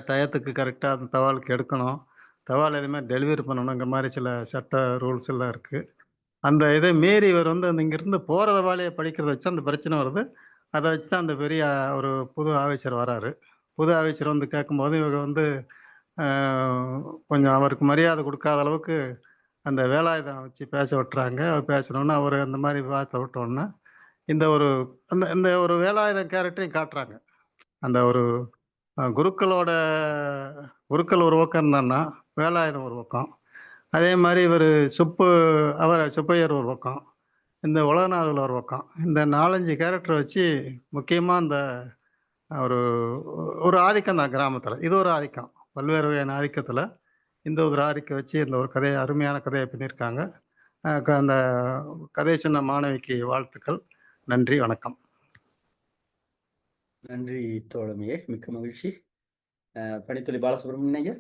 டயத்துக்கு கரெக்டாக அந்த தபாலுக்கு எடுக்கணும். தபால் எதுவுமே டெலிவரி பண்ணணுங்கிற மாதிரி சில சட்ட ரூல்ஸ் எல்லாம் இருக்குது. அந்த இதை மீறி இவர் வந்து அந்த இங்கேருந்து போகிற தபாலையை படிக்கிறத வச்சு அந்த பிரச்சனை வருது. அதை வச்சு தான் அந்த பெரிய ஒரு புது ஆஃபீஸர் வராரு. புது ஆஃபீஸர் வந்து கேட்கும்போது இவங்க வந்து கொஞ்சம் அவருக்கு மரியாதை கொடுக்காத அளவுக்கு அந்த வேலாயுதம் வச்சு பேச விட்டுறாங்க. அவர் பேசணுன்னு அவர் அந்த மாதிரி வார்த்தை விட்டோன்னா இந்த ஒரு வேலாயுதம் கேரக்டரையும் காட்டுறாங்க. அந்த ஒரு குருக்கள் ஒரு பக்கம் இருந்தான்னா வேலாயுதம் ஒரு பக்கம், அதே மாதிரி இவர் சுப்பையர் ஒரு பக்கம், இந்த உலகநாதல் ஒரு பக்கம். இந்த 4, 5 கேரக்டர வச்சு முக்கியமா இந்த ஒரு ஒரு ஆதிக்கம் தான் கிராமத்தில. இது ஒரு ஆதிக்கம். பல்வேறு வகையான ஆதிக்கத்தில இந்த ஒரு ஆதிக்கம் வச்சு இந்த ஒரு கதைய அருமையான கதைய பண்ணியிருக்காங்க. அந்த கதைய சொன்ன மாணவிக்கு வாழ்த்துக்கள். நன்றி, வணக்கம். நன்றி தோழமையே, மிக்க மகிழ்ச்சி. பணித்துளி பாலசுப்ரமணியன் ஐயா.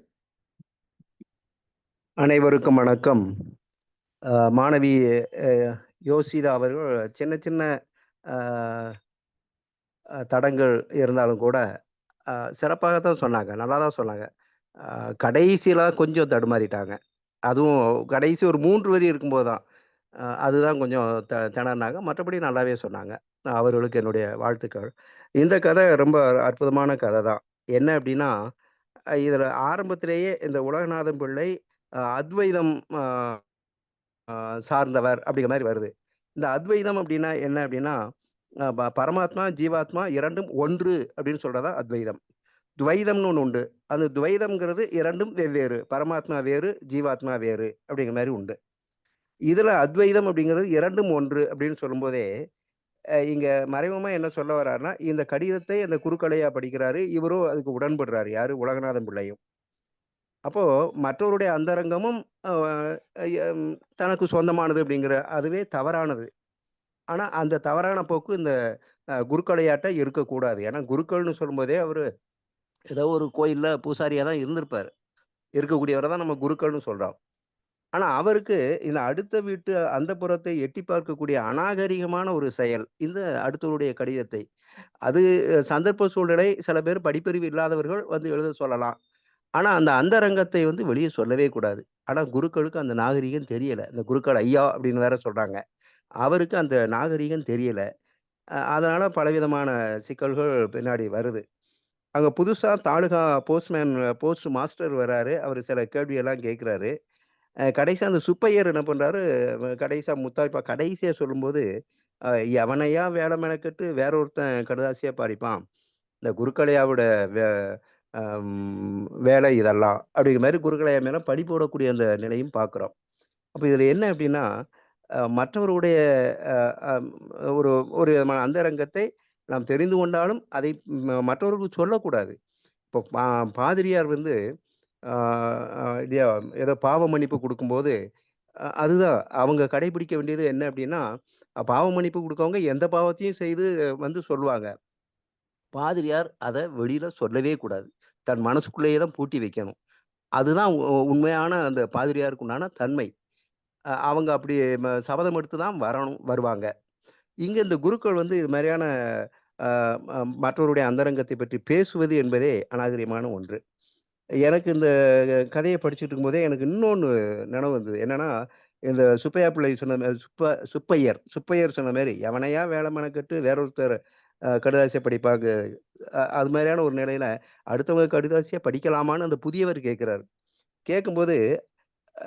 அனைவருக்கும் வணக்கம். மாணவி யோசிதா அவர்கள் சின்ன சின்ன தடங்கள் இருந்தாலும் கூட சிறப்பாக தான் சொன்னாங்க, நல்லா தான் சொன்னாங்க. கடைசியில் கொஞ்சம் தடுமாறிட்டாங்க. அதுவும் கடைசி ஒரு 3 வரி இருக்கும்போது தான் அதுதான் கொஞ்சம் திணறினாங்க. மற்றபடி நல்லாவே சொன்னாங்க. அவர்களுக்கு என்னுடைய வாழ்த்துக்கள். இந்த கதை ரொம்ப அற்புதமான கதை தான். என்ன அப்படின்னா, இதில் ஆரம்பத்திலேயே இந்த உலகநாதன் பிள்ளை அத்வைதம் சார்ந்தவர் அப்படிங்கிற மாதிரி வருது. இந்த அத்வைதம் அப்படின்னா என்ன அப்படின்னா, பரமாத்மா ஜீவாத்மா இரண்டும் ஒன்று அப்படின்னு சொல்றதா அத்வைதம். துவைதம்னு ஒன்று உண்டு. அந்த துவைதம்ங்கிறது இரண்டும் வெவ்வேறு, பரமாத்மா வேறு ஜீவாத்மா வேறு அப்படிங்கிற மாதிரி உண்டு. இதுல அத்வைதம் அப்படிங்கிறது இரண்டும் ஒன்று அப்படின்னு சொல்லும்போதே இங்க மறைமுகமா என்ன சொல்ல வர்றாருன்னா, இந்த கடிதத்தை அந்த குறுக்கலையா படிக்கிறாரு. இவரும் அதுக்கு உடன்படுறாரு. யாரு? உலகநாதன் பிள்ளையும். அப்போ மற்றவருடைய அந்தரங்கமும் தனக்கு சொந்தமானது அப்படிங்கிற அதுவே தவறானது. ஆனா அந்த தவறான போக்கு இந்த குருக்களையாட்ட இருக்கக்கூடாது. ஏன்னா குருக்கள்னு சொல்லும்போதே அவரு ஏதோ ஒரு கோயில்ல பூசாரியா தான் இருந்திருப்பாரு. இருக்கக்கூடியவரை தான் நம்ம குருக்கள்னு சொல்றோம். ஆனா அவருக்கு இந்த அடுத்த வீட்டு அந்தப்புறத்தை எட்டி பார்க்கக்கூடிய அநாகரிகமான ஒரு செயல் இந்த அடுத்தவருடைய கடிதத்தை. அது சந்தர்ப்ப சூழ்நிலை, சில பேர் படிப்பறிவு இல்லாதவர்கள் வந்து எழுத சொல்லலாம். ஆனா அந்த அந்தரங்கத்தை வந்து வெளிய சொல்லவே கூடாது. ஆனா குருக்களுக்கு அந்த நாகரீகம் தெரியல. இந்த குருக்கள் ஐயா அப்படின்னு வேற சொல்றாங்க. அவருக்கு அந்த நாகரீகம் தெரியல. அதனால பலவிதமான சிக்கல்கள் பின்னாடி வருது. அங்க புதுசா தாலுகா போஸ்ட் மாஸ்டர் வராரு. அவரு சில கேள்வியெல்லாம் கேட்கிறாரு. கடைசியா அந்த சுப்பையர் என்ன பண்றாரு, கடைசியா முத்தாய்ப்பா கடைசியா சொல்லும்போது, எவனையா வேலை மெனக்கெட்டு வேற ஒருத்தன் கடுதாசியா படிப்பான். இந்த குருக்களையாவோட வே வேலை இதெல்லாம். அப்படிங்கிற மாரி குருக்களையா மேல பழி போடக்கூடிய அந்த நிலையும் பார்க்குறோம். அப்ப இதுல என்ன அப்படின்னா, மற்றவருடைய அ அம் ஒரு ஒரு விதமான அந்தரங்கத்தை நாம் தெரிந்து கொண்டாலும், அதை மற்றவர்களுக்கு சொல்லக்கூடாது. இப்போ பாதிரியார் வந்து ஆ இல்லையா ஏதோ பாவ மன்னிப்பு குடுக்கும்போது, அதுதான் அவங்க கடைபிடிக்க வேண்டியது என்ன அப்படின்னா, பாவ மன்னிப்பு குடுக்கவங்க எந்த பாவத்தையும் செய்து வந்து சொல்லுவாங்க. பாதிரியார் அத வெளியில சொல்லவே கூடாது. தன் மனசுக்குள்ளேயே தான் பூட்டி வைக்கணும். அதுதான் உண்மையான அந்த பாதிரியாருக்கு உண்டான தன்மை. அவங்க அப்படி சபதம் எடுத்து தான் வருவாங்க. இங்க இந்த குருக்கள் வந்து இது மாரியான அ ம மற்றவருடைய அந்தரங்கத்தை பற்றி பேசுவது என்பதே அநாகரிகமான ஒன்று. எனக்கு இந்த கதைய படிச்சுட்டு இருக்கும்போதே எனக்கு இன்னொன்னு நினைவு வந்தது. என்னன்னா, இந்த சுப்பையா பிள்ளை சொன்ன மாரி சுப்பையர் சொன்ன மாரி, "எவனையா வேல மெனக்கெட்டு வேற ஒருத்தர் கடுதாசியா படிப்பாங்க." அது மாரியான ஒரு நிலையில, அடுத்தவங்க கடுதாசியா படிக்கலாமான்னு அந்த புதியவர் கேட்கிறாரு. கேட்கும்போது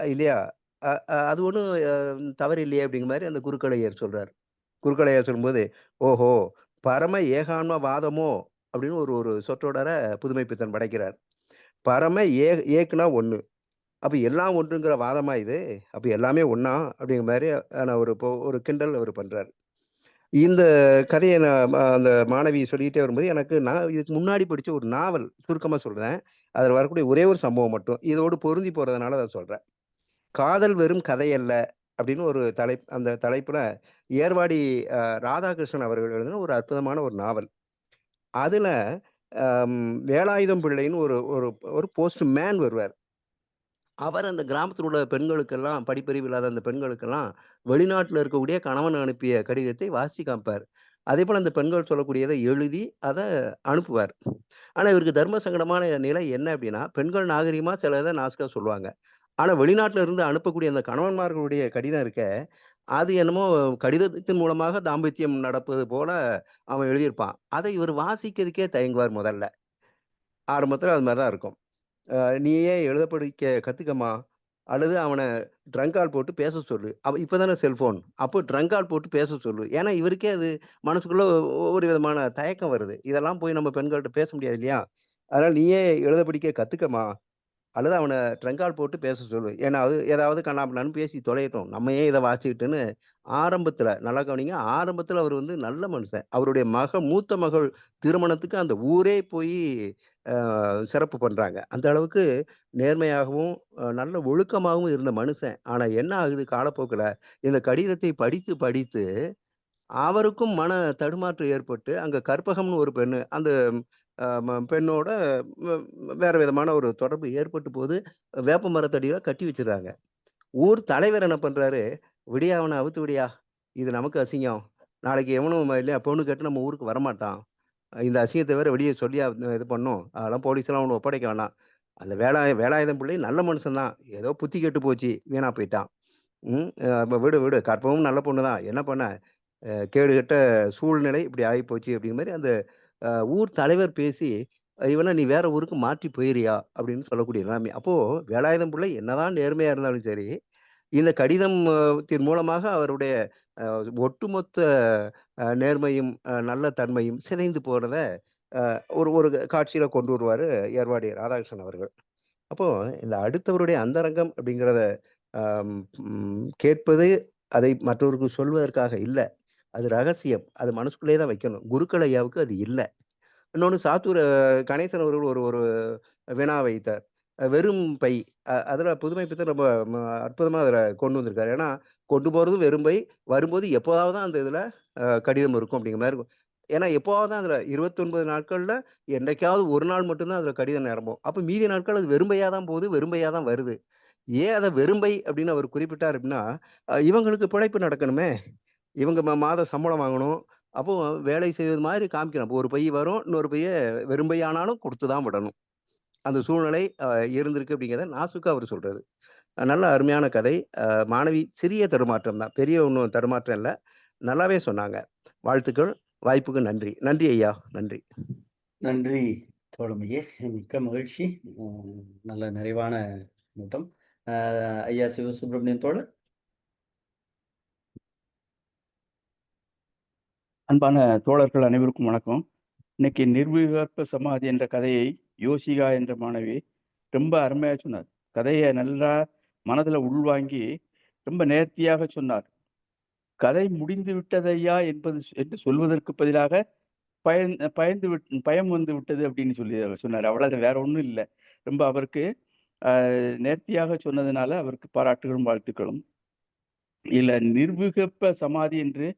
இல்லையா, அ அ அது ஒண்ணும் தவறு இல்லையே அப்படிங்கிற மாரி அந்த குருக்களையர் சொல்றாரு. குருக்களையர் சொல்லும்போது, "ஓஹோ! பரம ஏகான்ம வாதமோ?" அப்படின்னு ஒரு ஒரு சொற்றொடர புதுமைப்பித்தன் படைக்கிறார். பரம ஏக்னா 1. அப்ப எல்லாம் ஒன்றுங்கிற வாதமா இது? அப்ப எல்லாமே ஒண்ணா? அப்படிங்கிற மாரி ஆன ஒரு கிண்டல் அவரு பண்றாரு. இந்த கதைய நான் அந்த மாணவி சொல்லிட்டே வரும்போது, எனக்கு நான் இதுக்கு முன்னாடி படிச்ச ஒரு நாவல் சுருக்கமா சொல்றேன். அதில வரக்கூடிய ஒரே ஒரு சம்பவம் மட்டும். இதோடு பொருந்தி போறதுனால அத சொல்றேன். "காதல் வெறும் கதையல்ல" அப்படின்னு ஒரு அந்த தலைப்புல ஏர்வாடி ராதாகிருஷ்ணன் அவர்கள் எழுதின ஒரு அற்புதமான ஒரு நாவல். அதுல வேலாயுதம் பிள்ளைன்னு ஒரு ஒரு ஒரு போஸ்ட் மேன் வருவார். அவர் அந்த கிராமத்தில் உள்ள பெண்களுக்கெல்லாம் படிப்பறிவு இல்லாத அந்த பெண்களுக்கெல்லாம் வெளிநாட்டில் இருக்கக்கூடிய கணவன் அனுப்பிய கடிதத்தை வாசிச்சு காமிப்பார். அதேபோல அந்த பெண்கள் சொல்லக்கூடியதை எழுதி அத அனுப்புவார். ஆனா இவருக்கு தர்ம சங்கடமான நிலை என்ன அப்படின்னா, பெண்கள் நாகரீகமா சில இத நாசூக்கா சொல்லுவாங்க. ஆனா வெளிநாட்டில இருந்து அனுப்பக்கூடிய அந்த கணவன்மார்களுடைய கடிதம் இருக்கே, அது என்னமோ கடிதத்தின் மூலமாக தாம்பத்தியம் நடப்பது போல அவன் எழுதியிருப்பான். அதை இவர் வாசிக்கிறதுக்கே தயங்குவார் முதல்ல. ஆரம்பத்தில அது மாரி தான் இருக்கும். "நீயே எழுத படிக்க கத்துக்கம்மா, அல்லது அவன ட்ரங்க் கால் போட்டு பேச சொல்லு." இப்ப தானே செல்ஃபோன். அப்போ ட்ரங்க் கால் போட்டு பேச சொல்லு. ஏன்னா இவருக்கே அது மனசுக்குள்ள ஒரு விதமான தயக்கம் வருது. இதெல்லாம் போய் நம்ம பெண்கள்ட்ட பேச முடியாது இல்லையா? அதனால "நீயே எழுத படிக்க கத்துக்கம்மா." அல்லது அவனை ட்ரங்கால் போட்டு பேச சொல்லு. ஏன்னா அது ஏதாவது கண்ணாபின்னான்னு பேசி தொலையட்டும். நம்ம ஏன் இதை வாசிக்கிட்டுன்னு ஆரம்பத்தில் நல்லா கவனிங்க. ஆரம்பத்தில் அவர் வந்து நல்ல மனுஷன். அவருடைய மூத்த மகள் திருமணத்துக்கு அந்த ஊரே போய் சிறப்பு பண்ணுறாங்க. அந்த அளவுக்கு நேர்மையாகவும் நல்ல ஒழுக்கமாகவும் இருந்த மனுஷன். ஆனால் என்ன ஆகுது காலப்போக்கில் இந்த கடிதத்தை படித்து படித்து அவருக்கும் மன தடுமாற்றம் ஏற்பட்டு அங்கே கற்பகம்னு ஒரு பெண்ணு அந்த பெண்ணோட வேற விதமான ஒரு தொடர்பு ஏற்பட்டு போது வேப்ப மரத்தடியில கட்டி வச்சிருக்காங்க. ஊர் தலைவர் என்ன பண்றாரு, விடியா அவனை அவுத்து விடியா, இது நமக்கு அசிங்கம், நாளைக்கு எவனும் இல்லையா பொண்ணு கேட்டு நம்ம ஊருக்கு வரமாட்டான், இந்த அசிங்கத்தை வேற வெளியே சொல்லியா இது பண்ணும், அதெல்லாம் போலீஸ்லாம் அவனை ஒப்படைக்க வேணாம். அந்த வேலாயுதம் பிள்ளை நல்ல மனுஷன் தான், ஏதோ புத்தி கெட்டு போச்சு வீணா போயிட்டான். விடு விடு, கற்பவும் நல்ல பொண்ணு தான், என்ன பண்ண, கேடுகட்ட சூழ்நிலை இப்படி ஆகிப்போச்சு அப்படிங்கிற மாதிரி அந்த ஊர் தலைவர் பேசி இவனை நீ வேற ஊருக்கு மாற்றி போயிறியா அப்படின்னு சொல்லக்கூடிய நிலைமை. அப்போ வேலாயுதம் பிள்ளை என்னதான் நேர்மையா இருந்தாலும் சரி, இந்த கடிதம் மூலமாக அவருடைய ஒட்டுமொத்த நேர்மையும் நல்ல தன்மையும் சிதைந்து போறத ஒரு ஒரு காட்சியில கொண்டு வருவாரு ஏர்வாடி ராதாகிருஷ்ணன் அவர்கள். அப்போ இந்த அடுத்தவருடைய அந்தரங்கம் அப்படிங்கிறத கேட்பது, அதை மற்றவருக்கு சொல்வதற்காக இல்லை, அது ரகசியம், அது மனசுக்குள்ளே தான் வைக்கணும். குருக்கள் ஐயாவுக்கு அது இல்லை. இன்னொன்று சாத்தூர் கணேசன் அவர்கள் ஒரு ஒரு வினா வைத்தார். வெறும் பை, அதில் புதுமை பித்தன் ரொம்ப அற்புதமாக அதில் கொண்டு வந்திருக்காரு. ஏன்னா கொண்டு போகிறதும் வெறும் பை, வரும்போது எப்போதாவது தான் அந்த இதில் கடிதம் இருக்கும் அப்படிங்கிற மாதிரி இருக்கும். ஏன்னா எப்போவாவது தான் அதில் 29 நாட்களில் என்றைக்காவது ஒரு நாள் மட்டும்தான் அதில் கடிதம் நிரம்பும். அப்போ மீதி நாட்கள் அது வெறும்பையாக தான் போகுது, வெறும்பையாக தான் வருது. ஏன் அதை வெறும்பை அப்படின்னு அவர் குறிப்பிட்டார் அப்படின்னா, இவங்களுக்கு பிழைப்பு நடக்கணுமே, இவங்க மாத சம்பளம் வாங்கணும், அப்போ வேலை செய்வது மாதிரி காமிக்கணும். அப்போ ஒரு பை வரும், இன்னொரு பைய வெறும் பை ஆனாலும் கொடுத்து தான் விடணும். அந்த சூழ்நிலை இருந்திருக்கு அப்படிங்கிறத நாசுக்கா அவர் சொல்றது. நல்ல அருமையான கதை. மாணவி சிறிய தடுமாற்றம் தான், பெரிய ஒன்றும் தடுமாற்றம் இல்லை, நல்லாவே சொன்னாங்க. வாழ்த்துக்கள், வாய்ப்புக்கு நன்றி. நன்றி ஐயா, நன்றி. நன்றி தோழமையே, மிக்க மகிழ்ச்சி. நல்ல நிறைவான கூட்டம். ஐயா சிவசுப்பிரமணியன் தோழர். அன்பான தோழர்கள் அனைவருக்கும் வணக்கம். இன்னைக்கு நிர்விகற்ப சமாதி என்ற கதையை யோசிகா என்ற மாணவி ரொம்ப அருமையாக சொன்னார். கதையை நல்லா மனதில் உள்வாங்கி ரொம்ப நேர்த்தியாக சொன்னார். கதை முடிந்து விட்டதையா என்று சொல்வதற்கு பதிலாக பயம் வந்து விட்டது அப்படின்னு சொன்னார். அவ்வளவு, வேற ஒன்றும் இல்லை. ரொம்ப அவருக்கு நேர்த்தியாக சொன்னதுனால அவருக்கு பாராட்டுகளும் வாழ்த்துக்களும். இல்ல, நிர்விகற்ப சமாதி என்று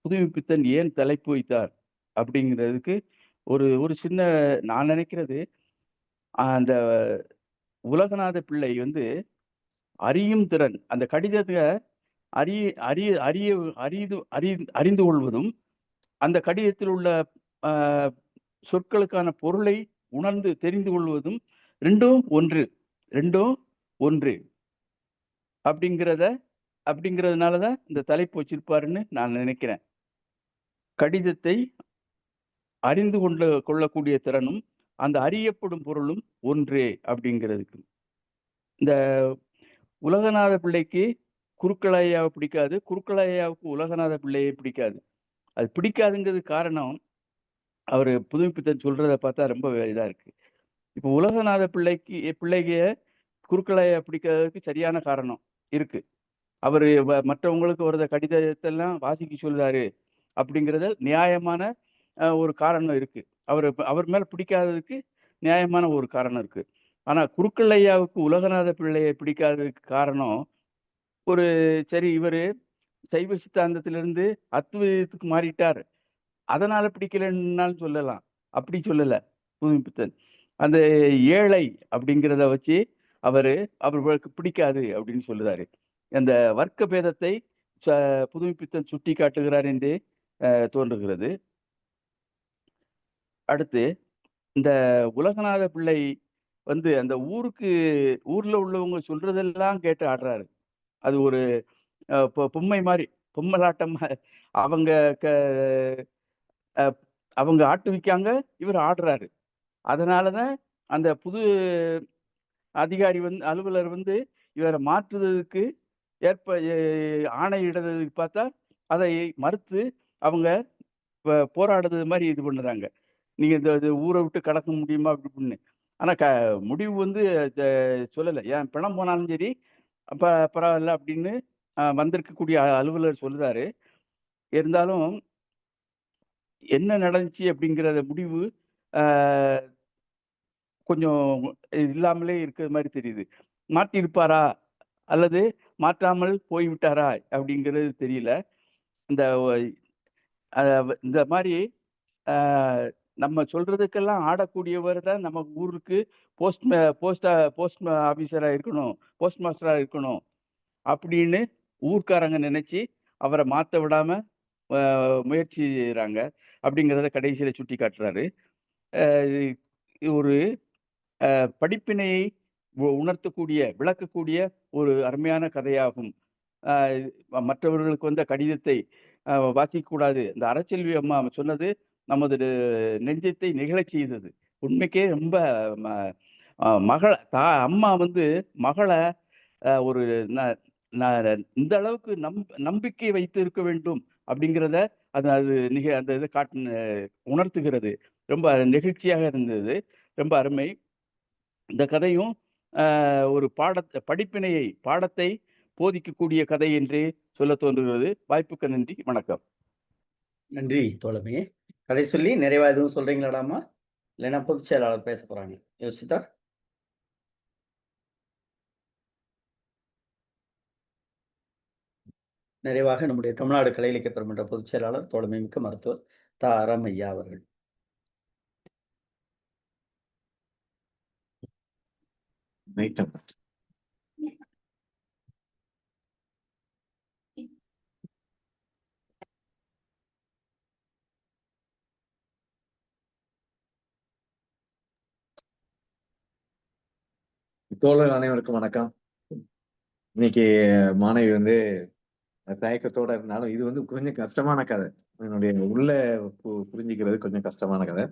புதுமைப்பித்தன் ஏன் தலைப்பு வைத்தார் அப்படிங்கிறதுக்கு ஒரு சின்ன, நான் நினைக்கிறது, அந்த உலகநாத பிள்ளை வந்து அறியும் திறன், அந்த கடிதத்தை அறிந்து கொள்வதும், அந்த கடிதத்தில் உள்ள சொற்களுக்கான பொருளை உணர்ந்து தெரிந்து கொள்வதும் ரெண்டும் ஒன்று அப்படிங்கிறதுனாலதான் இந்த தலைப்பு வச்சிருப்பாருன்னு நான் நினைக்கிறேன். கடிதத்தை அறிந்து கொள்ளக்கூடிய திறனும் அந்த அறியப்படும் பொருளும் ஒன்றே அப்படிங்கிறதுக்கு. இந்த உலகநாத பிள்ளைக்கு குருக்களையாவை பிடிக்காது, குருக்களையாவுக்கு உலகநாத பிள்ளையை பிடிக்காது. அது பிடிக்காதுங்கிறது காரணம் அவர் புதுமைப்பித்தன் சொல்றதை பார்த்தா ரொம்ப இதா இருக்கு. இப்போ உலகநாத பிள்ளைக்கு குருக்களையா பிடிக்காததுக்கு சரியான காரணம் இருக்கு. அவர் மற்றவங்களுக்கு ஒரு கடிதத்தெல்லாம் வாசிக்க சொல்றாரு அப்படிங்கிறத நியாயமான ஒரு காரணம் இருக்கு. அவர் மேல பிடிக்காததுக்கு நியாயமான ஒரு காரணம் இருக்கு. ஆனா குருக்கள் ஐயாவுக்கு உலகநாத பிள்ளையை பிடிக்காததுக்கு காரணம் சரி, இவரு சைவ சித்தாந்தத்திலிருந்து அத்வைதத்துக்கு மாறிட்டார், அதனால பிடிக்கலன்னாலும் சொல்லலாம். அப்படி சொல்லல புதுமைப்பித்தன். அந்த ஏழை அப்படிங்கிறத வச்சு அவர்களுக்கு பிடிக்காது அப்படின்னு சொல்லுறாரு. அந்த வர்க்க பேதத்தை புதுமைப்பித்தன் சுட்டி காட்டுகிறார் என்று தோன்றுகிறது. அடுத்து, இந்த உலகநாத பிள்ளை வந்து அந்த ஊர்ல உள்ளவங்க சொல்றதெல்லாம் கேட்டு ஆடுறாரு. அது ஒரு பொம்மை மாதிரி, பொம்மலாட்டம். அவங்க ஆட்டுவிக்காங்க, இவர் ஆடுறாரு. அதனாலதான் அந்த புது அதிகாரி அலுவலர் இவரை மாற்றுவதற்கு ஆணையிடுறதுக்கு பார்த்தா அதை மறுத்து அவங்க போராடுறது மாதிரி இது பண்ணுறாங்க. நீங்க இந்த ஊரை விட்டு கடக்க முடியுமா அப்படி பண்ணு. ஆனா முடிவு வந்து சொல்லலை. ஏன் பிணம் போனாலும் சரி அப்ப பரவாயில்ல அப்படின்னு வந்திருக்கக்கூடிய அலுவலர் சொல்லுதாரு. இருந்தாலும் என்ன நடந்துச்சு அப்படிங்கிற முடிவு கொஞ்சம் இல்லாமலே இருக்கிற மாதிரி தெரியுது. மாற்றிருப்பாரா அல்லது மாற்றாமல் போய்விட்டாரா அப்படிங்கிறது தெரியல. இந்த இந்த மாதிரி நம்ம சொல்றதுக்கெல்லாம் ஆடக்கூடியவர் தான் நம்ம ஊருக்கு போஸ்ட் ஆபீசரா இருக்கணும், போஸ்ட் மாஸ்டரா இருக்கணும் அப்படின்னு ஊர்க்காரங்க நினைச்சு அவரை மாத்த விடாம முயற்சி செய்யறாங்க அப்படிங்கிறத கடைசியில சுட்டி காட்டுறாரு. ஒரு படிப்பினையை உணர்த்தக்கூடிய விளக்கக்கூடிய ஒரு அருமையான கதையாகும். மற்றவர்களுக்கு வந்த கடிதத்தை வாசிக்கக்கூடாது. இந்த அறச்செல்வி அம்மா சொன்னது நமது நெஞ்சத்தை நெகிழச் செய்தது. உண்மைக்கே ரொம்ப அம்மா வந்து மகளை ஒரு இந்த அளவுக்கு நம்பிக்கை வைத்து இருக்க வேண்டும் அப்படிங்கிறத அது அந்த இதை உணர்த்துகிறது. ரொம்ப நெகிழ்ச்சியாக இருந்தது. ரொம்ப அருமை. இந்த கதையும் ஒரு பாடத்தை போதிக்கக்கூடிய கதை என்றே சொல்ல தோன்றுகிறது. வாய்ப்புக்கு நன்றி. வணக்கம். நன்றி தோழமே. கதை சொல்லி நிறைவா எதுவும் சொல்றீங்களாடாமா? இல்லைன்னா பொதுச் செயலாளர் பேச போறாங்க. யோசித்தா நிறைவாக நம்முடைய தமிழ்நாடு கலை இலக்கிய பெருமன்ற பொதுச் செயலாளர் தோழமை மிக்க மருத்துவர் தா. ராமையா அவர்கள். தோழர் அனைவருக்கும் வணக்கம். இன்னைக்கு மாணவி வந்து தயக்கத்தோட இருந்தாலும் இது வந்து கொஞ்சம் கஷ்டமான கதை. என்னுடைய உள்ள புரிஞ்சுக்கிறது கொஞ்சம் கஷ்டமான கதை.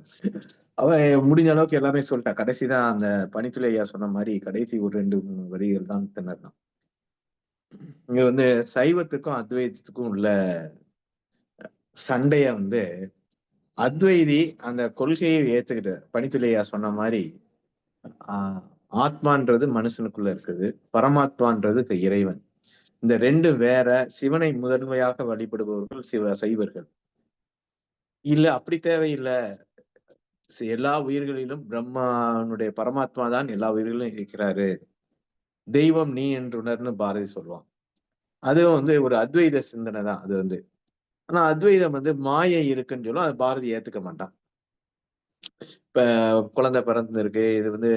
அவ முடிஞ்ச அளவுக்கு எல்லாமே சொல்லிட்டா. கடைசிதான் அந்த பனித்துளை ஐயா சொன்ன மாதிரி கடைசி ஒரு 2-3 வரிகள் தான் திணறலாம். இங்க வந்து சைவத்துக்கும் அத்வைதத்துக்கும் உள்ள சண்டைய வந்து அத்வைதி அந்த கொள்கையை ஏத்துக்கிட்டு பனித்துளை ஐயா சொன்ன மாதிரி ஆத்மான்றது மனுஷனுக்குள்ள இருக்குது, பரமாத்மான்றது இறைவன். இந்த ரெண்டு வேற. சிவனை முதன்மையாக வழிபடுபவர்கள் சைவர்கள். இல்ல அப்படி தேவையில்லை, எல்லா உயிர்களிலும் பிரம்மானுடைய பரமாத்மா தான் எல்லா உயிர்களிலும் இருக்கிறாரு, தெய்வம் நீ என்று உணர்ன்னு பாரதி சொல்லுவான். அதுவும் வந்து ஒரு அத்வைத சிந்தனை தான் அது வந்து. ஆனா அத்வைதம் வந்து மாயை இருக்குன்னு சொல்லும், அது பாரதி ஏத்துக்க மாட்டான். இப்ப குழந்தை பிறந்திருக்கு, இது வந்து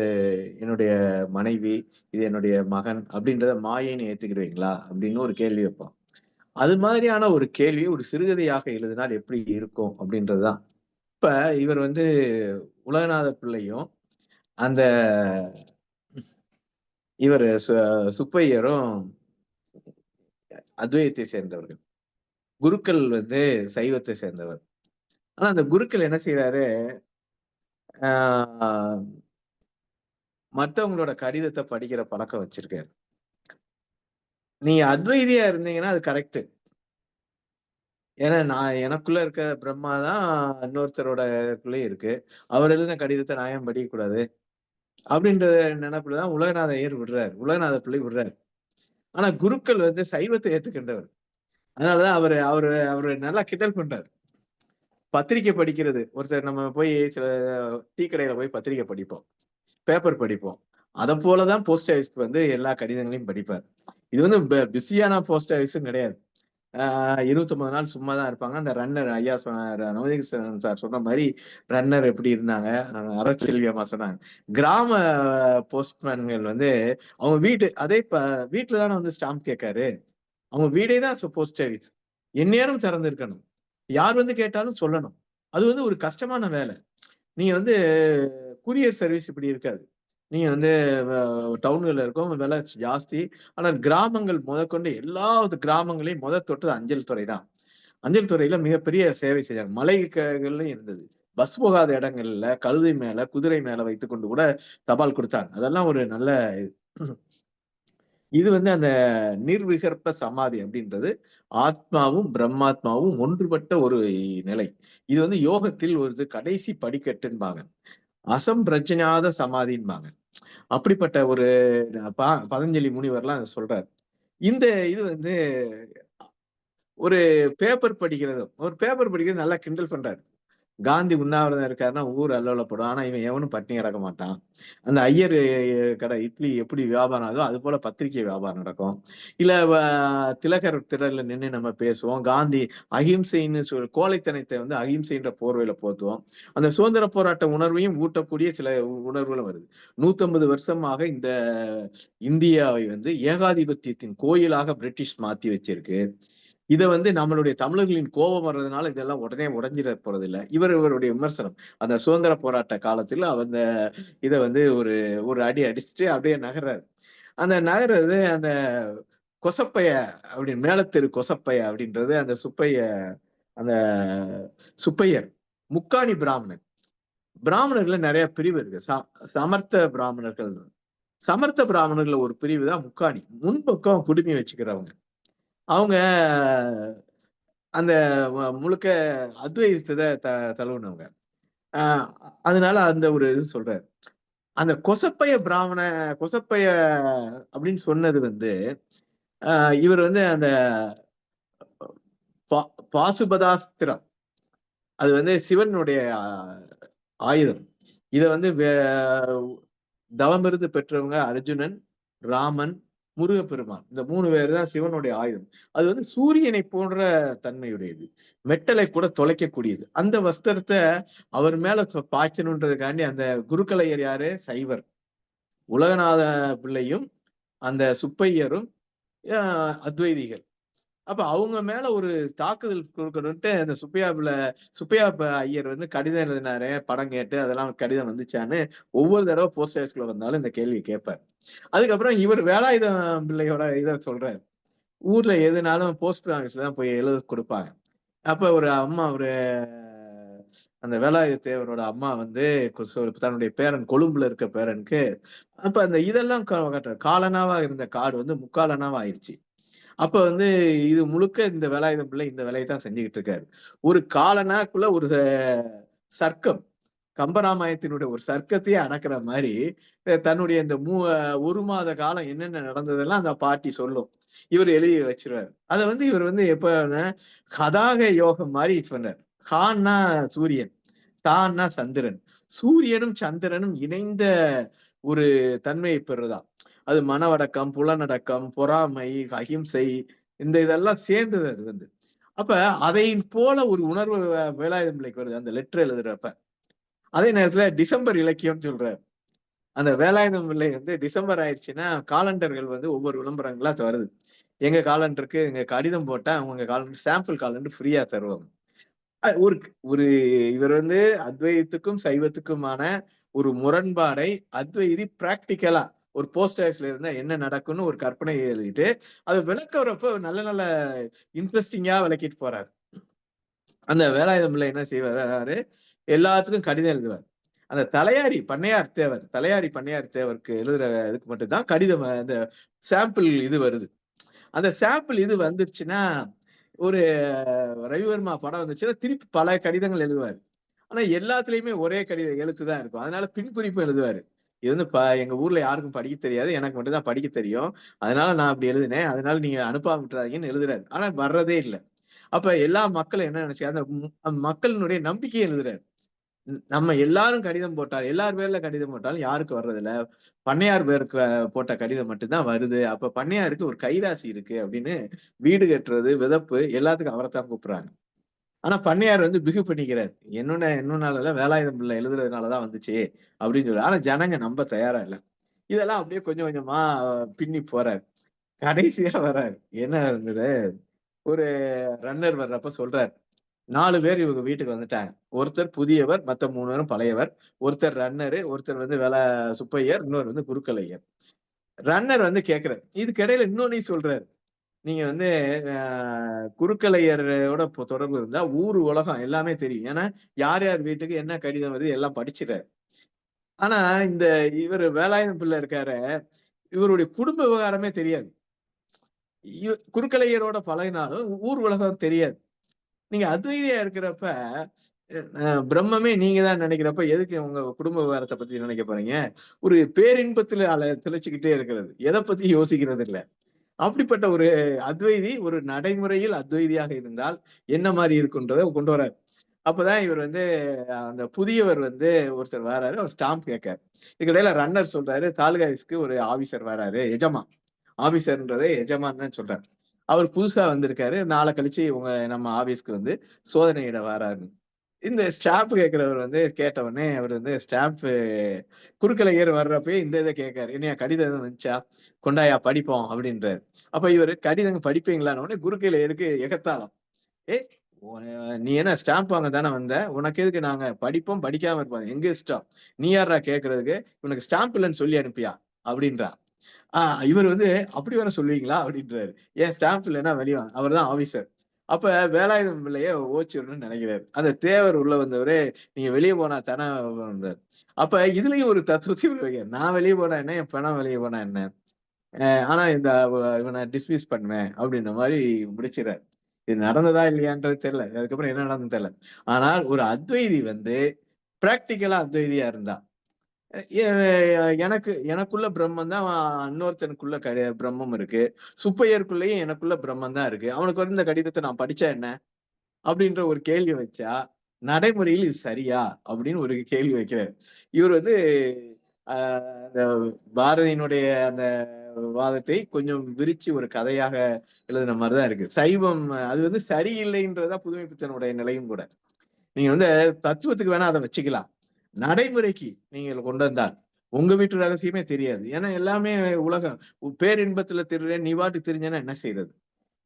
என்னுடைய மனைவி, இது என்னுடைய மகன் அப்படின்றத மாயைன்னு ஏத்துக்கிடுவீங்களா அப்படின்னு ஒரு கேள்வி வைப்பான். அது மாதிரியான ஒரு கேள்வி ஒரு சிறுகதையாக எழுதினால் எப்படி இருக்கும் அப்படின்றதுதான். இப்ப இவர் வந்து உலகநாத பிள்ளையும் அந்த இவர் சுப்பையரும் அத்வைதத்தை சேர்ந்தவர்கள், குருக்கள் வந்து சைவத்தை சேர்ந்தவர். ஆனா அந்த குருக்கள் என்ன செய்யறாரு, மற்றவங்களோட கடிதத்தை படிக்கிற பழக்கம் வச்சிருக்காரு. நீங்க அத்வைதியா இருந்தீங்கன்னா அது கரெக்ட். ஏன்னா நான் எனக்குள்ள இருக்க பிரம்மா தான் இன்னொருத்தரோடக்குள்ளே இருக்கு, அவர் எழுதின கடிதத்தை நான் ஏன் படிக்க கூடாது அப்படின்ற நினைப்புலதான் உலகநாத ஐயர் விடுறாரு, உலகநாத பிள்ளை விடுறாரு. ஆனா குருக்கள் வந்து சைவத்தை ஏத்துக்கின்றவர். அதனாலதான் அவரு நல்லா கிண்டல் பண்றாரு. பத்திரிக்கை படிக்கிறது, ஒருத்தர் நம்ம போய் சில டீ கடையில போய் பத்திரிக்கை படிப்போம், பேப்பர் படிப்போம். அதை போலதான் போஸ்ட் ஆஃபீஸ்க்கு வந்து எல்லா கடிதங்களையும் படிப்பார். இது வந்து பிஸியான போஸ்ட் ஆஃபீஸும் கிடையாது. 29 நாள் சும்மா தான் இருப்பாங்க. அந்த ரன்னர் ஐயா நவதீகிருஷ்ணன் சார் சொன்ன மாதிரி ரன்னர் எப்படி இருந்தாங்க, அறச்செல்வி அம்மா சொன்னாங்க. கிராம போஸ்ட்மேன்கள் வந்து அவங்க வீட்டுல தானே வந்து ஸ்டாம்ப் கேட்காரு, அவங்க வீடே தான் போஸ்ட் ஆஃபீஸ். எந்நேரம் திறந்து இருக்கணும், யார் வந்து கேட்டாலும் சொல்லணும். அது வந்து ஒரு கஷ்டமான வேலை. நீங்க வந்து கூரியர் சர்வீஸ் இப்படி இருக்காது. நீங்க வந்து டவுன்ல இருக்கும், விலை ஜாஸ்தி. ஆனால் கிராமங்கள் முதற்கொண்டு எல்லா கிராமங்களையும் தொட்டது அஞ்சல் துறை தான். அஞ்சல் துறையில மிகப்பெரிய சேவை செய்யாங்க. மலைகள்லயும் இருந்தது. பஸ் போகாத இடங்கள்ல கழுதை மேல குதிரை மேல வைத்துக் கொண்டு கூட தபால் கொடுத்தாங்க. அதெல்லாம் ஒரு நல்ல இது வந்து அந்த நிர்விகற்ப சமாதி அப்படின்றது ஆத்மாவும் பிரம்மாத்மாவும் ஒன்றுபட்ட ஒரு நிலை. இது வந்து யோகத்தில் ஒரு கடைசி படிக்கட்டுன்பாங்க. அசம்பிரஜனாத சமாதின்பாங்க. அப்படிப்பட்ட ஒரு பதஞ்சலி முனிவர்லாம் சொல்றாரு. இந்த இது வந்து ஒரு பேப்பர் படிக்கிறது நல்லா கிண்டல் பண்றாரு. காந்தி உண்ணாவிரதம் இருக்காருன்னா ஊர் அல்லோலப்படும். ஆனா இவன் எவனும் பட்டினி கிடக்க மாட்டான். அந்த ஐயர் கடை இட்லி எப்படி வியாபாரம் ஆகுதோ அது போல பத்திரிகை வியாபாரம் நடக்கும். இல்ல திலகர் திடல்ல நின்று நம்ம பேசுவோம். காந்தி அகிம்சைன்னு கோழைத்தனத்தை வந்து அகிம்சைன்ற போர்வையில போத்துவோம். அந்த சுதந்திர போராட்ட உணர்வையும் ஊட்டக்கூடிய சில உணர்வுகளும் வருது. 150 வருஷமாக இந்த இந்தியாவை வந்து ஏகாதிபத்தியத்தின் கோயிலாக பிரிட்டிஷ் மாத்தி வச்சிருக்கு. இதை வந்து நம்மளுடைய தமிழர்களின் கோபம் வர்றதுனால இதெல்லாம் உடனே உடைஞ்சிட போறது இல்லை. இவருடைய விமர்சனம் அந்த சுதந்திர போராட்ட காலத்துல அந்த இதை வந்து ஒரு ஒரு அடி அடிச்சுட்டு அப்படியே நகர்றாரு. அந்த நகர்றது அந்த கொசப்பைய அப்படின்னு மேலத்தெரு கொசப்பைய அப்படின்றது அந்த அந்த சுப்பையர் முக்காணி பிராமணர்கள்ல நிறைய பிரிவு இருக்கு. சமர்த்த பிராமணர்கள்ல ஒரு பிரிவு தான் முக்காணி. முன்பக்கம் குடுமி வச்சுக்கிறவங்க. அவங்க அந்த முழுக்க அத்வைதத்தை தழுவுனவங்க. அதனால அந்த ஒரு இது சொல்றாரு. அந்த கொசப்பைய அப்படின்னு சொன்னது வந்து இவர் வந்து அந்த பாசுபதாஸ்திரம் அது வந்து சிவனுடைய ஆயுதம். இத வந்து தவமிருந்து பெற்றவங்க அர்ஜுனன், ராமன், முருகப்பெருமான். இந்த 3 பேர் தான் சிவனுடைய ஆயுதம். அது வந்து சூரியனை போன்ற தன்மையுடையது. மெட்டலை கூட தொலைக்கக்கூடியது. அந்த வஸ்திரத்தை அவர் மேல பாய்ச்சணுன்றதுக்காண்டி அந்த குருக்கலையர் யாரு? சைவர். உலகநாத பிள்ளையும் அந்த சுப்பையரும் அத்வைதிகள். அப்ப அவங்க மேல ஒரு தாக்குதல் கொடுக்கணும்ட்டு அந்த சுப்பையா ஐயர் வந்து கடிதம் எழுதினாரு. படம் கேட்டு அதெல்லாம் கடிதம் வந்துச்சான்னு ஒவ்வொரு தடவை போஸ்ட் ஆஃபீஸ்குள்ள வந்தாலும் இந்த கேள்வி கேட்பார். அதுக்கப்புறம் இவர் வேலாயுதம் பிள்ளையோட இதை சொல்றாரு. ஊர்ல எதுனாலும் போஸ்ட் ஆஃபீஸ்ல தான் போய் எழுத கொடுப்பாங்க. அப்ப அந்த வேலாயுத தேவரோட அம்மா வந்து தன்னுடைய பேரன் கொழும்புல இருக்க பேரனுக்கு அப்ப அந்த இதெல்லாம் காலனாவா இருந்த காடு வந்து முக்காலனாவா ஆயிடுச்சு. அப்ப வந்து இது முழுக்க இந்த வேலாயுதம் பிள்ளை இந்த வேலையை தான் செஞ்சுக்கிட்டு இருக்காரு. ஒரு காலனாக்குள்ள ஒரு சர்க்கம், கம்பராமாயணத்தினுடைய ஒரு சர்க்கத்தையே அடக்குற மாதிரி தன்னுடைய இந்த 1 மாத காலம் என்னென்ன நடந்ததெல்லாம் அந்த பாட்டி சொல்லும். இவர் எழுதி வச்சிருவாரு. அதை வந்து இவர் வந்து எப்ப கதாக யோகம் மாதிரி சொன்னார். கான்னா சூரியன், தான்னா சந்திரன். சூரியனும் சந்திரனும் இணைந்த ஒரு தன்மையை பெறுதா. அது மனவடக்கம், புலனடக்கம், பொறாமை, அகிம்சை, இந்த இதெல்லாம் சேர்ந்தது அது வந்து. அப்ப அதை போல ஒரு உணர்வு வேலாயுதம் பிள்ளைக்கு வருது அந்த லெட்டர் எழுதுறப்ப. அதே நேரத்துல டிசம்பர் இலக்கியம் சொல்றாரு. அந்த வேலாயுதம் பிள்ளை வந்து டிசம்பர் ஆயிடுச்சுன்னா காலண்டர்கள் வந்து ஒவ்வொரு விளம்பரங்களா வருது. எங்க காலண்டருக்கு எங்க கடிதம் போட்டா அவங்க காலண்டர் சாம்பிள் காலண்டர் ஃப்ரீயா தருவாங்க. ஒரு இவர் வந்து அத்வைதத்துக்கும் சைவத்துக்குமான ஒரு முரண்பாடை அத்வைதி பிராக்டிக்கலா ஒரு போஸ்ட் ஆஃபீஸ்ல இருந்தா என்ன நடக்கும்னு ஒரு கற்பனையை எழுதிட்டு அதை விளக்குறப்ப நல்ல நல்ல இன்ட்ரெஸ்டிங்கா விளக்கிட்டு போறாரு. அந்த வேலாயுதம் பிள்ளை என்ன செய்வாரு? எல்லாத்துக்கும் கடிதம் எழுதுவார். அந்த பண்ணையார் தேவருக்கு எழுதுற இதுக்கு மட்டும்தான் கடிதம் அந்த சாம்பிள் இது வருது. அந்த சாம்பிள் இது வந்துருச்சுன்னா ஒரு ரவிவர்மா படம் வந்துச்சுன்னா திருப்பி பல கடிதங்கள் எழுதுவாரு. ஆனா எல்லாத்துலயுமே ஒரே எழுத்துதான் இருக்கும். அதனால பின் குறிப்பு எழுதுவாரு. இது வந்து எங்க ஊர்ல யாருக்கும் படிக்க தெரியாது, எனக்கு மட்டும் தான் படிக்க தெரியும், அதனால நான் அப்படி எழுதினேன், அதனால நீங்க அனுப்பாம விட்டுறாதீங்கன்னு எழுதுறாரு. ஆனா வர்றதே இல்லை. அப்ப எல்லா மக்களும் என்ன நினைச்சாங்க, அந்த மக்களினுடைய நம்பிக்கையை எழுதுறாரு. நம்ம எல்லாரும் கடிதம் போட்டால் எல்லார் பேர்ல கடிதம் போட்டாலும் யாருக்கு வர்றதில்ல, பண்ணையார் பேருக்கு போட்ட கடிதம் மட்டும்தான் வருது. அப்ப பண்ணையாருக்கு ஒரு கைராசி இருக்கு அப்படின்னு வீடு கட்டுறது, விதப்பு எல்லாத்துக்கும் அவரைத்தான் கூப்பிடுறாங்க. ஆனா பண்ணையார் வந்து பிகு பண்ணிக்கிறார். என்னன்னால வேலாயுதம் பிள்ளை எழுதுறதுனாலதான் வந்துச்சு அப்படின்னு சொல்லி. ஆனா ஜனங்க நம்ப தயாரா இல்லை. இதெல்லாம் அப்படியே கொஞ்சம் கொஞ்சமா பின்னி போறாரு. கடைசியா வர்றாரு. என்ன இருந்தது, ஒரு ரன்னர் வர்றப்ப சொல்றாரு, 4 பேர் இவங்க வீட்டுக்கு வந்துட்டாங்க. ஒருத்தர் புதியவர், மத்த 3 பேரும் பழையவர். ஒருத்தர் ரன்னரு, ஒருத்தர் வந்து சுப்பையர், இன்னொரு வந்து குருக்கலையர். ரன்னர் வந்து கேட்கிறார். இதுக்கு இடையில இன்னொன்னையும் சொல்றாரு. நீங்க வந்து குருக்கலையரோட தொடர்பு இருந்தா ஊர் உலகம் எல்லாமே தெரியும். ஏன்னா யார் யார் வீட்டுக்கு என்ன கடிதம் வருது எல்லாம் படிச்சுட்டாரு. ஆனா இந்த இவர் வேலாயுதம் பிள்ளை இருக்காரு, இவருடைய குடும்ப விவகாரமே தெரியாது. குருக்கலையரோட பழகினாலும் ஊர் உலகம் தெரியாது. நீங்க அத்வைதியா இருக்கிறப்ப பிரம்மமே நீங்க தான் நினைக்கிறப்ப எதுக்கு உங்க குடும்ப விவகாரத்தை பத்தி நினைக்க போறீங்க? ஒரு பேரின்பத்துல திளைச்சுக்கிட்டே இருக்கிறது, எதை பத்தி யோசிக்கிறது இல்ல. அப்படிப்பட்ட ஒரு அத்வைதி ஒரு நடைமுறையில் அத்வைதியாக இருந்தால் என்ன மாதிரி இருக்குன்றதை கொண்டு வராரு. அப்பதான் இவர் வந்து அந்த புதியவர் வந்து ஒருத்தர் வராரு, அவர் ஸ்டாம்ப் கேட்காரு. இதுக்கிடையில ரன்னர் சொல்றாரு, தாலுகா ஆபீஸ்க்கு ஒரு ஆபீசர் வராரு, எஜமான். ஆபீசர்ன்றதை எஜமான் தான் சொல்றாரு. அவர் புதுசா வந்திருக்காரு, நாளை கழிச்சு நம்ம ஆபீஸ்க்கு வந்து சோதனையிட வராரு. இந்த ஸ்டாம்ப் கேட்கிறவர் வந்து கேட்ட உடனே அவர் வந்து ஸ்டாம்ப் குறுக்கல ஏறு வர்றப்பயே இந்த இதை கேட்காரு, என்னையா கடிதம் எதுவும் வந்துச்சா, கொண்டாயா படிப்போம் அப்படின்றாரு. அப்ப இவரு கடிதங்க படிப்பீங்களான்னு உடனே குறுக்கையில ஏருக்கு எகத்தாளம். நீ என்ன ஸ்டாம்ப் வாங்க தானே வந்த, உனக்கு எதுக்கு நாங்க படிப்போம் படிக்காம இருப்போம், எங்க இஷ்டம், நீ யாரா கேட்கறதுக்கு, உனக்கு ஸ்டாம்ப் இல்லைன்னு சொல்லி அனுப்பியா அப்படின்றா. இவர் வந்து அப்படி வர சொல்லுவீங்களா அப்படின்றாரு. ஏன் ஸ்டாம்ப் இல்லைன்னா வெளிவாங்க, அவர் தான் ஆபீசர். அப்ப வேலாயுதம் பிள்ளைய ஓச்சிடணும்னு நினைக்கிறாரு. அந்த தேவர் உள்ள வந்தவரே, நீங்க வெளியே போனா தானே. அப்ப இதுலயும் ஒரு தத்துவத்தை நான் வெளியே போனா என்ன, என் பணம் வெளியே போனா என்ன, ஆனா இந்த இவனை டிஸ்மிஸ் பண்ணுவேன் அப்படின்ற மாதிரி முடிச்சிடறாரு. இது நடந்ததா இல்லையான்றது தெரியல, அதுக்கப்புறம் என்ன நடந்தது தெரியல. ஆனால் ஒரு அத்வைதி வந்து பிராக்டிக்கலா அத்வைதியா இருந்தா, எனக்குள்ள பிரம்மம் தான், இன்னொருத்தனுக்குள்ள பிரம்மம் இருக்கு, சுப்பையருக்குள்ளேயும் எனக்குள்ள பிரம்மம் தான் இருக்கு, அவனுக்கு வந்து இந்த கடிதத்தை நான் படிச்சா என்ன அப்படின்ற ஒரு கேள்வி வச்சா நடைமுறையில் இது சரியா அப்படின்னு ஒரு கேள்வி வைக்கிறார். இவர் வந்து அந்த பாரதியினுடைய அந்த வாதத்தை கொஞ்சம் விரிச்சு ஒரு கதையாக எழுதின மாதிரிதான் இருக்கு. சைவம் அது வந்து சரியில்லைன்றதா புதுமைப்பித்தனுடைய நிலையும் கூட. நீங்க வந்து தத்துவத்துக்கு வேணா அதை வச்சுக்கலாம், நடைமுறைக்கு நீங்க கொண்டு வந்தால் உங்க வீட்டு ரகசியமே தெரியாது. ஏன்னா எல்லாமே உலகம் பேரின்பத்துல தெரிறேன், நீ வாட்டு தெரிஞ்சேன்னா என்ன செய்யறது?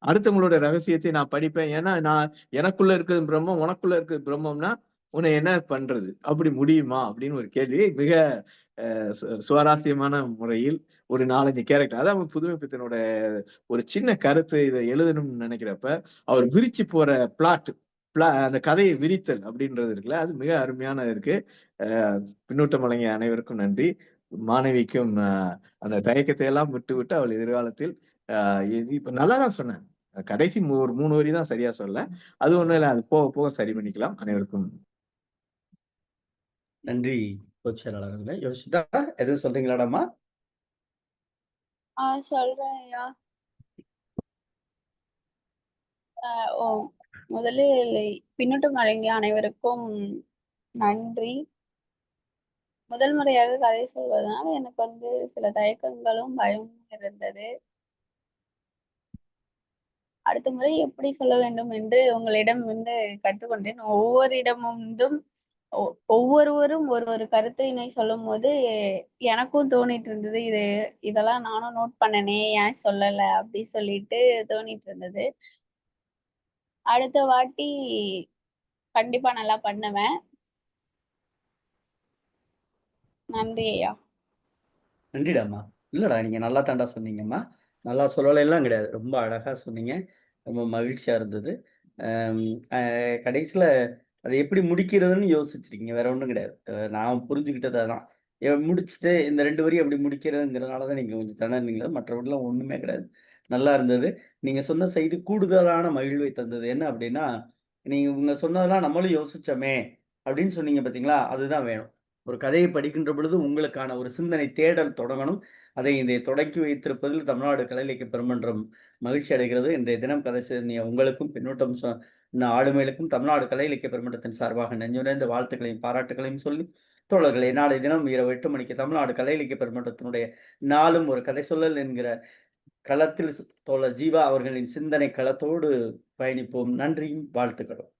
அடுத்தவங்களோட ரகசியத்தை நான் படிப்பேன், ஏன்னா நான் எனக்குள்ள இருக்கிறது பிரம்மம், உனக்குள்ள இருக்கிறது பிரம்மம்னா உன்னை என்ன பண்றது, அப்படி முடியுமா அப்படின்னு ஒரு கேள்வி மிக சுவாரஸ்யமான முறையில் ஒரு 4-5 கேரக்டர், அதான் புதுமைப்பித்தனோட ஒரு சின்ன கருத்து. இதை எழுதணும்னு நினைக்கிறப்ப அவர் விரிச்சு போற அந்த கதையை விரித்தல் அப்படின்றது இருக்குல்ல, அது மிக அருமையான இருக்கு. பின்னூட்டம் வழங்கிய அனைவருக்கும் நன்றி. மாணவிக்கும் அந்த தயக்கத்தை எல்லாம் விட்டு விட்டு அவள் எதிர்காலத்தில் இப்ப நல்லா தான் சொன்னேன், கடைசி ஒரு 3 வரி தான் சரியா சொல்ல, அது ஒண்ணும் இல்லை, அது போக போக சரி பண்ணிக்கலாம். அனைவருக்கும் நன்றி பொதுச்செயலாளர்களே. யோசிதா எதுவும் சொல்றீங்களாடாமா? சொல்றேன் ஐயா. முதலில் பின்னூட்டம் வழங்கிய அனைவருக்கும் நன்றி. முதல் முறையாக கதை சொல்வதனால எனக்கு வந்து சில தயக்கங்களும் பயமும் இருந்தது. அடுத்த முறை எப்படி சொல்ல வேண்டும் என்று உங்களிடம் வந்து கற்றுக்கொண்டேன். ஒவ்வொருவரும் ஒரு கருத்தினை சொல்லும் போது எனக்கும் தோணிட்டு இருந்தது, இதெல்லாம் நானும் நோட் பண்ணனே, ஏன் சொல்லல அப்படி சொல்லிட்டு தோணிட்டு இருந்தது. அடுத்த வாட்டி கண்டிப்பா நல்லா பண்ணுவேன். நன்றி ஐயா. நன்றிடாமா. இல்லடா, நீங்க நல்லா தாண்டா சொன்னீங்கம்மா. நல்லா சொல்லலைலாம் கிடையாது, ரொம்ப அழகா சொன்னீங்க, ரொம்ப மகிழ்ச்சியா இருந்தது. கடைசியில அதை எப்படி முடிக்கிறதுன்னு யோசிச்சிருக்கீங்க, வேற ஒன்றும் கிடையாது. நான் புரிஞ்சுக்கிட்டது அதான். முடிச்சுட்டு இந்த 2 வரி அப்படி முடிக்கிறதுங்கிறதுனால தான் நீங்க கொஞ்சம் திணறினீங்களா, மற்றபடிலாம் ஒண்ணுமே கிடையாது. நல்லா இருந்தது. நீங்க சொன்ன செய்தி கூடுதலான மகிழ்வை தந்தது. என்ன அப்படின்னா, நீங்க சொன்னதெல்லாம் நம்மளும் யோசிச்சோமே அப்படின்னு சொன்னீங்க பார்த்தீங்களா, அதுதான் வேணும். ஒரு கதையை படிக்கின்ற பொழுது உங்களுக்கான ஒரு சிந்தனை தேடல் தொடங்கணும். அதை இதை தொடக்கி வைத்திருப்பதில் தமிழ்நாடு கலை இலக்கிய பெருமன்றம் மகிழ்ச்சி அடைகிறது. இன்றைய தினம் கதை சொன்னிய உங்களுக்கும், பின்னூட்டம் சொன்ன ஆளுமைகளுக்கும் தமிழ்நாடு கலை இலக்கிய பெருமன்றத்தின் சார்பாக நெஞ்சுரைந்த வாழ்த்துக்களையும் பாராட்டுகளையும் சொல்லி, தோழர்களே, நாளை தினம் இரவு 8 மணிக்கு தமிழ்நாடு கலை இலக்கிய பெருமன்றத்தினுடைய நாளும் ஒரு கதை சொல்லல் என்கிற களத்தில் தோழர் ஜீவா அவர்களின் சிந்தனை களத்தோடு பயணிப்போம். நன்றியும் வாழ்த்துக்களும்.